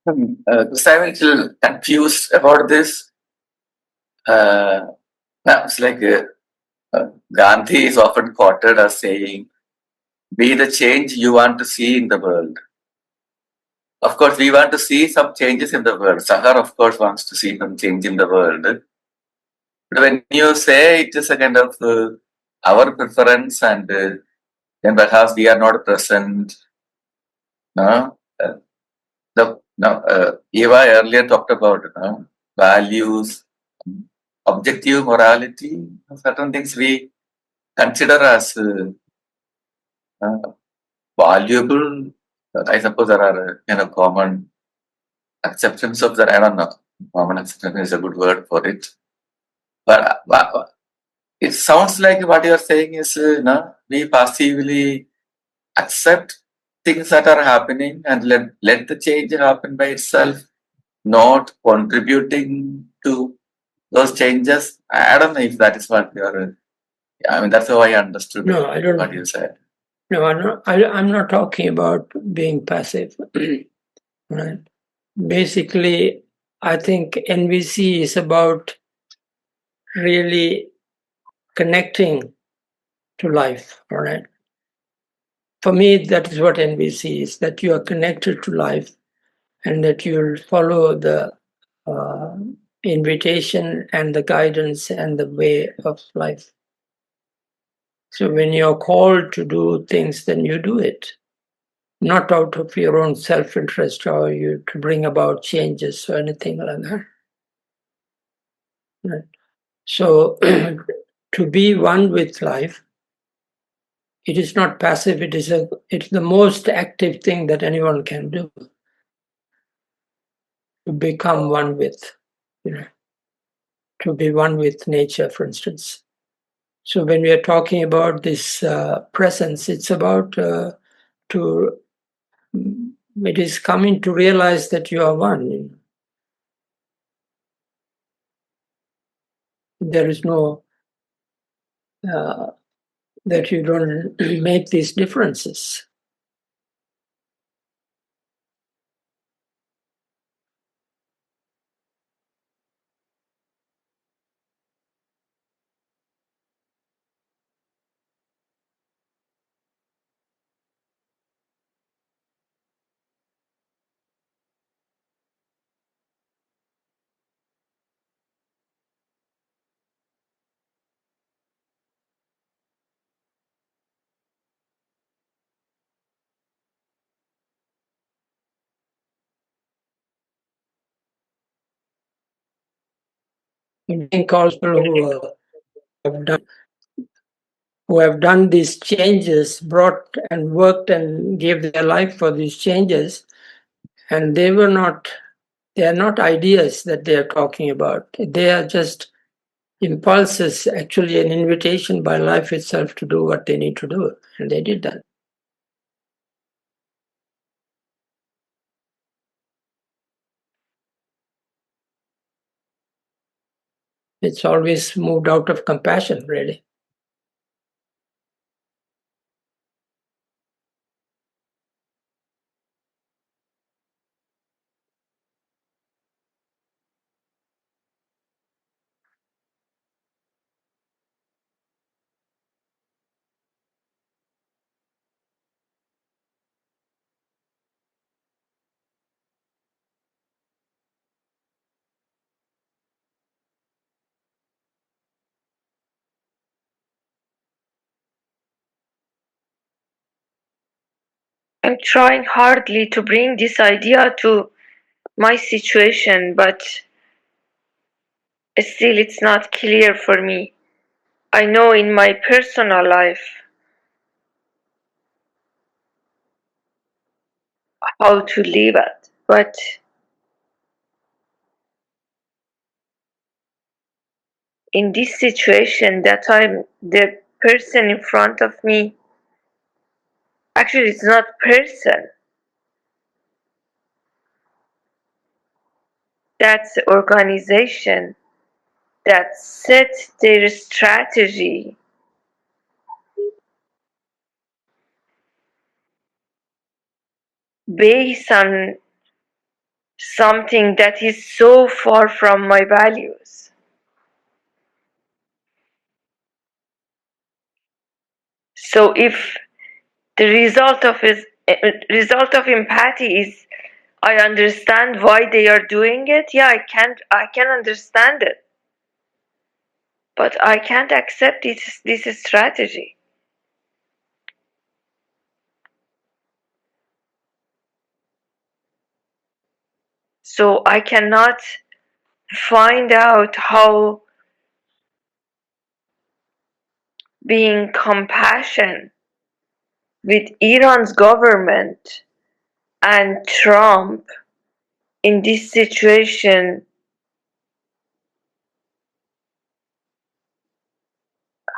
I'm a little confused about this. Now it's like Gandhi is often quoted as saying, "Be the change you want to see in the world." Of course, we want to see some changes in the world. Sahar, of course, wants to see some change in the world. But when you say it is a kind of our preference and then perhaps we are not present, no? Eva earlier talked about values, objective morality, certain things we consider as valuable. I suppose there are common acceptance of that. I don't know. Common acceptance is a good word for it. But it sounds like what you are saying is, we passively accept things that are happening and let the change happen by itself, not contributing to those changes. I don't know if that is what you are. I mean, that's how I understood No, I don't. what you said. No, I'm not talking about being passive. Right? Basically, I think NVC is about really connecting to life. All right. For me, that is what NVC is, that you are connected to life and that you'll follow the uh, invitation and the guidance and the way of life. So when you're called to do things, then you do it, not out of your own self-interest or you to bring about changes or anything like that. Right. So to be one with life, it is not passive. It's the most active thing that anyone can do. To become one with, to be one with nature, for instance. So when we are talking about this presence, it's about it is coming to realize that you are one. There is no that you don't make these differences. calls people who have done these changes, brought and worked and gave their life for these changes, and they are not ideas that they are talking about. They are just impulses, actually an invitation by life itself to do what they need to do, and they did that. It's always moved out of compassion, really. I'm trying hardly to bring this idea to my situation, but still it's not clear for me. I know in my personal life how to live it, but in this situation that I'm the person in front of me, actually it's not person, that's organization that set their strategy based on something that is so far from my values. So if the result of empathy is I understand why they are doing it, yeah, I can understand it, but I can't accept this strategy. So I cannot find out how being compassionate with Iran's government and Trump in this situation,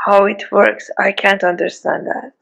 how it works. I can't understand that.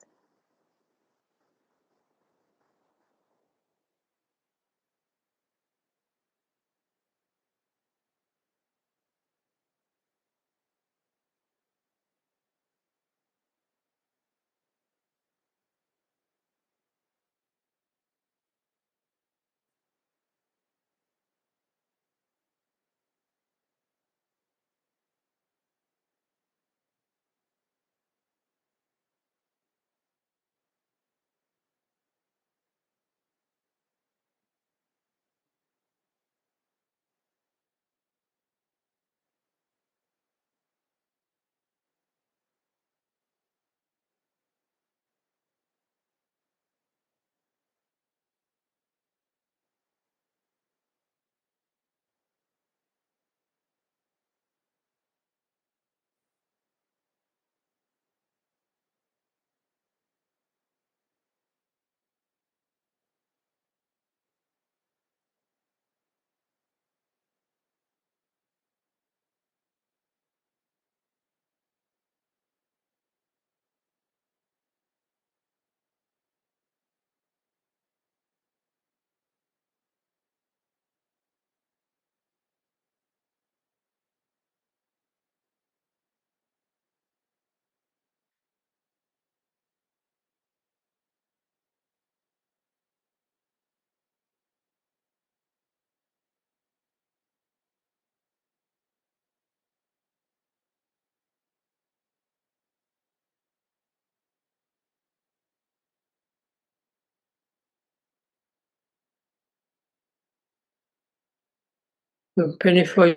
So, Penny, for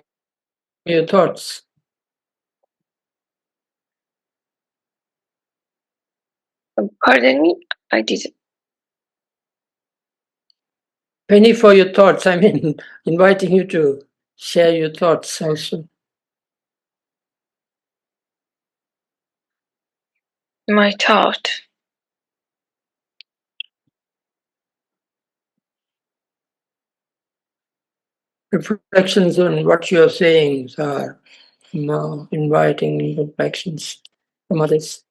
your thoughts. Pardon me? I didn't. Penny, for your thoughts. I mean, inviting you to share your thoughts also. My thought. Reflections on what you're saying are inviting reflections from others.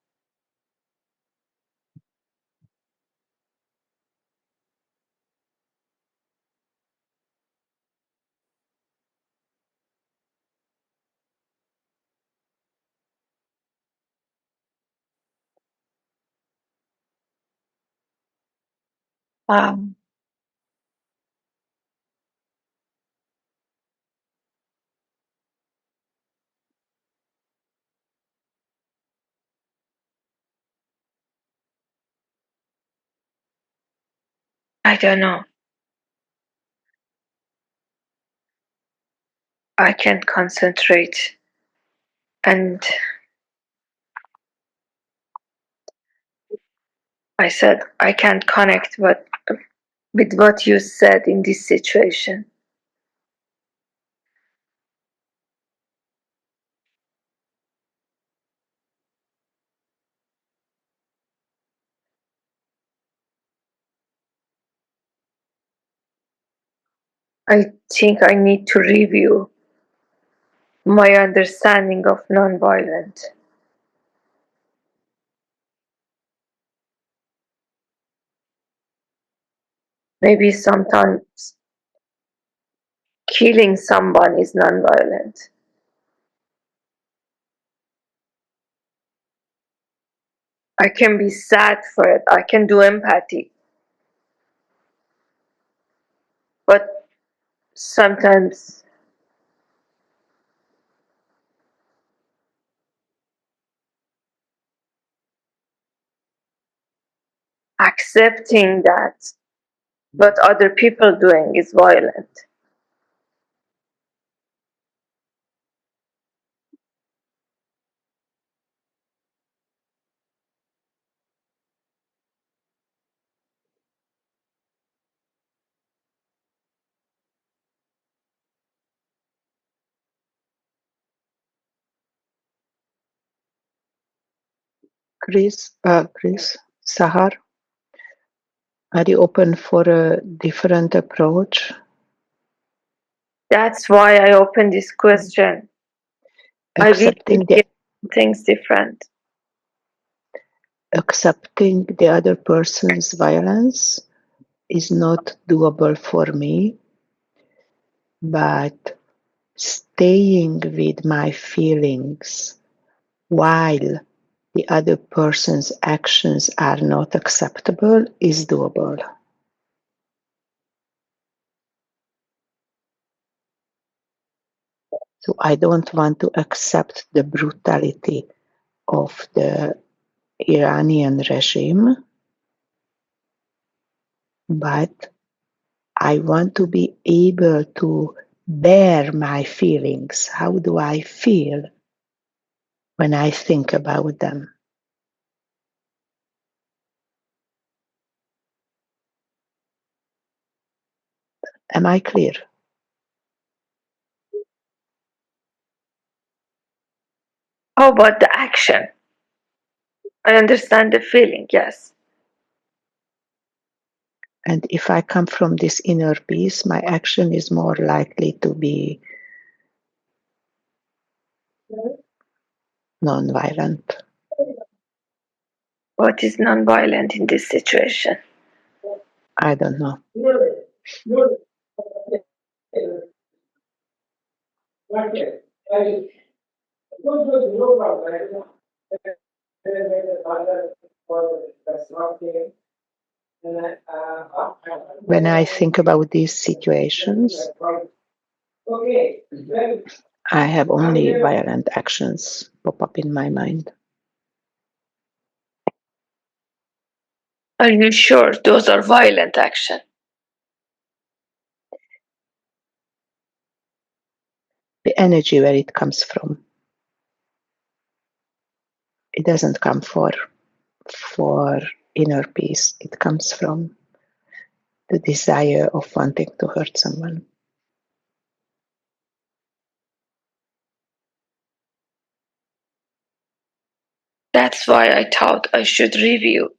I don't know. I can't concentrate, and I said I can't connect with what you said in this situation. I think I need to review my understanding of nonviolent. Maybe sometimes killing someone is nonviolent. I can be sad for it. I can do empathy. But sometimes accepting that what other people doing is violent. Chris, Sahar, are you open for a different approach? That's why I opened this question. I really Accepting hear things different. the other person's violence is not doable for me, but staying with my feelings while the other person's actions are not acceptable is doable. So I don't want to accept the brutality of the Iranian regime, but I want to be able to bear my feelings. How do I feel when I think about them? Am I clear? How about the action? I understand the feeling, yes. And if I come from this inner peace, my action is more likely to be non-violent. What is nonviolent in this situation? I don't know. When I think about these situations, I have only violent actions pop up in my mind. Are you sure those are violent action? The energy where it comes from. It doesn't come for inner peace. It comes from the desire of wanting to hurt someone. That's why I thought I should review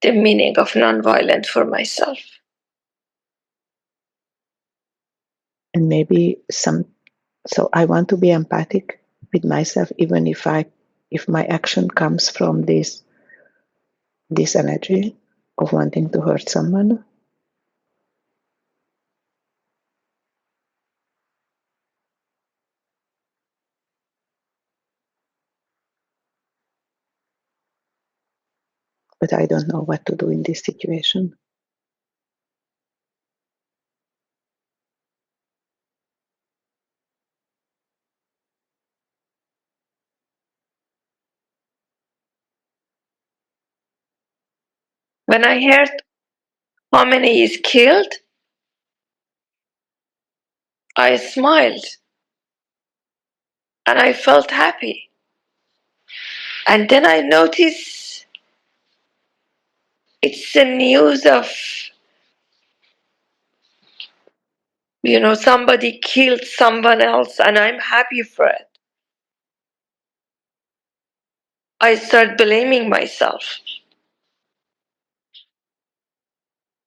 the meaning of nonviolent for myself. And maybe so I want to be empathic with myself, even if my action comes from this energy of wanting to hurt someone. But I don't know what to do in this situation. When I heard how many is killed, I smiled and I felt happy. And then I noticed it's the news of, somebody killed someone else and I'm happy for it. I start blaming myself.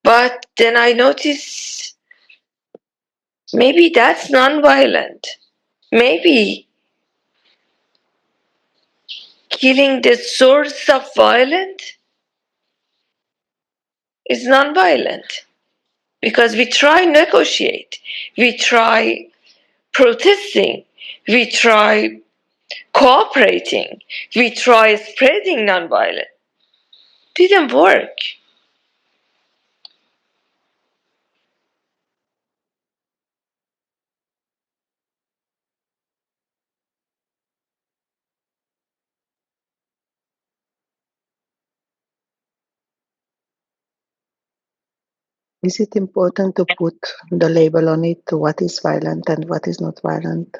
But then I notice maybe that's nonviolent. Maybe killing the source of violence is nonviolent. Because we try negotiate, we try protesting, we try cooperating, we try spreading nonviolence. Didn't work. Is it important to put the label on it, what is violent and what is not violent?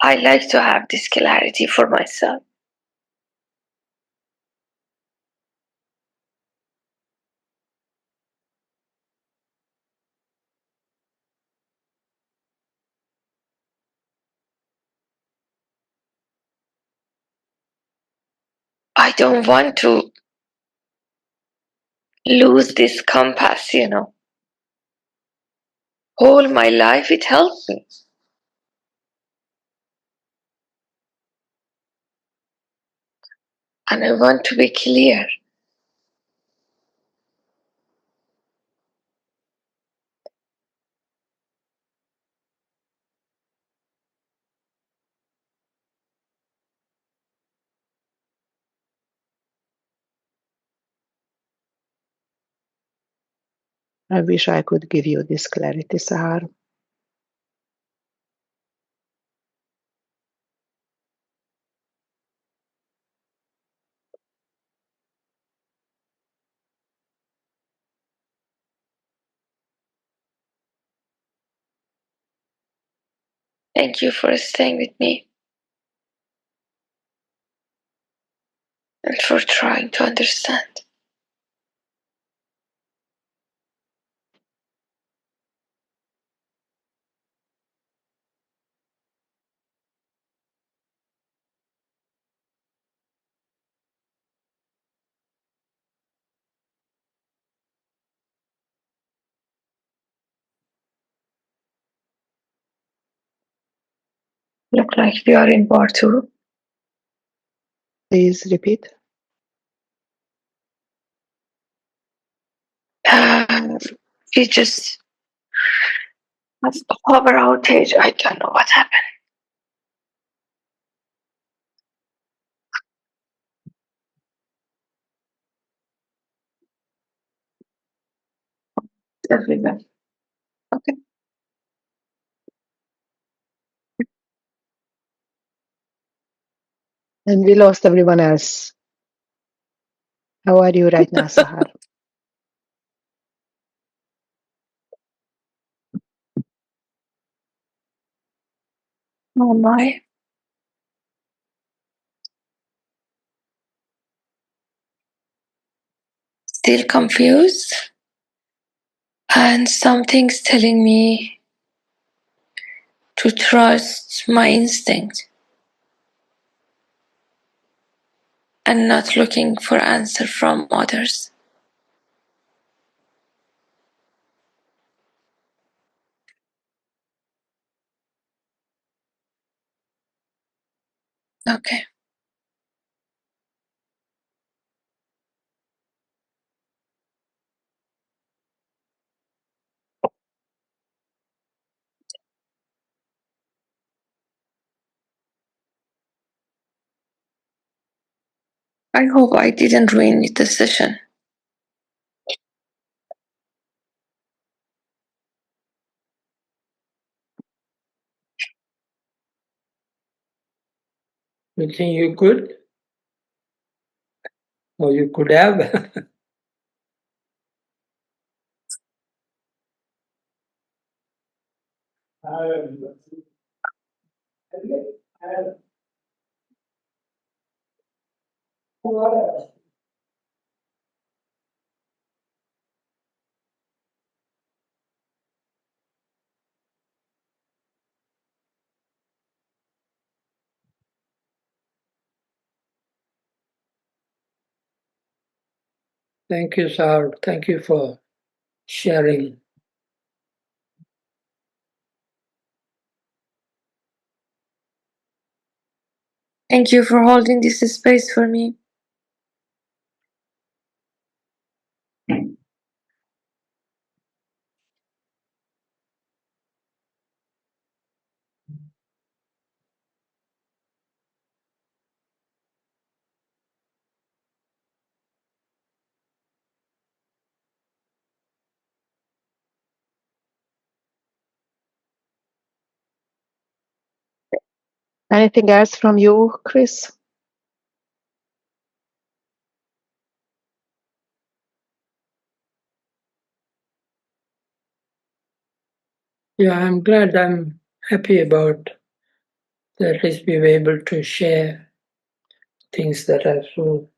I like to have this clarity for myself. I don't want to lose this compass, All my life it helped me. And I want to be clear. I wish I could give you this clarity, Sahar. Thank you for staying with me and for trying to understand. Look like we are in bar 2. Please repeat. We just have a power outage. I don't know what happened. Everywhere. Okay. And we lost everyone else. How are you right now, Sahar? Oh my. Still confused. And something's telling me to trust my instinct. and not looking for answer from others. Okay. I hope I didn't ruin the session. You think you could? Or you could have? Thank you, Sar. Thank you for sharing. Thank you for holding this space for me. Anything else from you, Chris? Yeah, I'm glad. I'm happy about that. At least we were able to share things that are so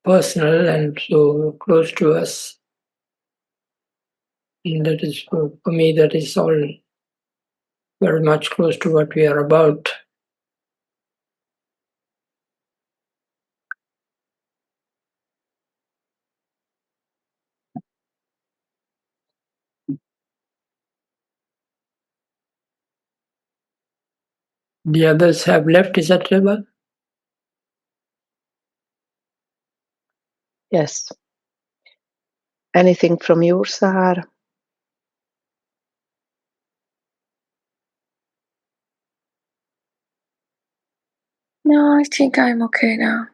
personal and so close to us. And that is, for me, that is all very much close to what we are about. The others have left, is that Reba? Yes. Anything from your side? No, I think I'm okay now.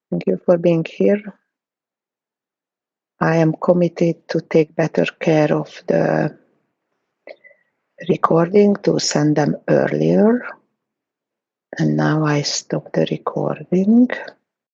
Thank you for being here. I am committed to take better care of the recording, to send them earlier. And now I stop the recording.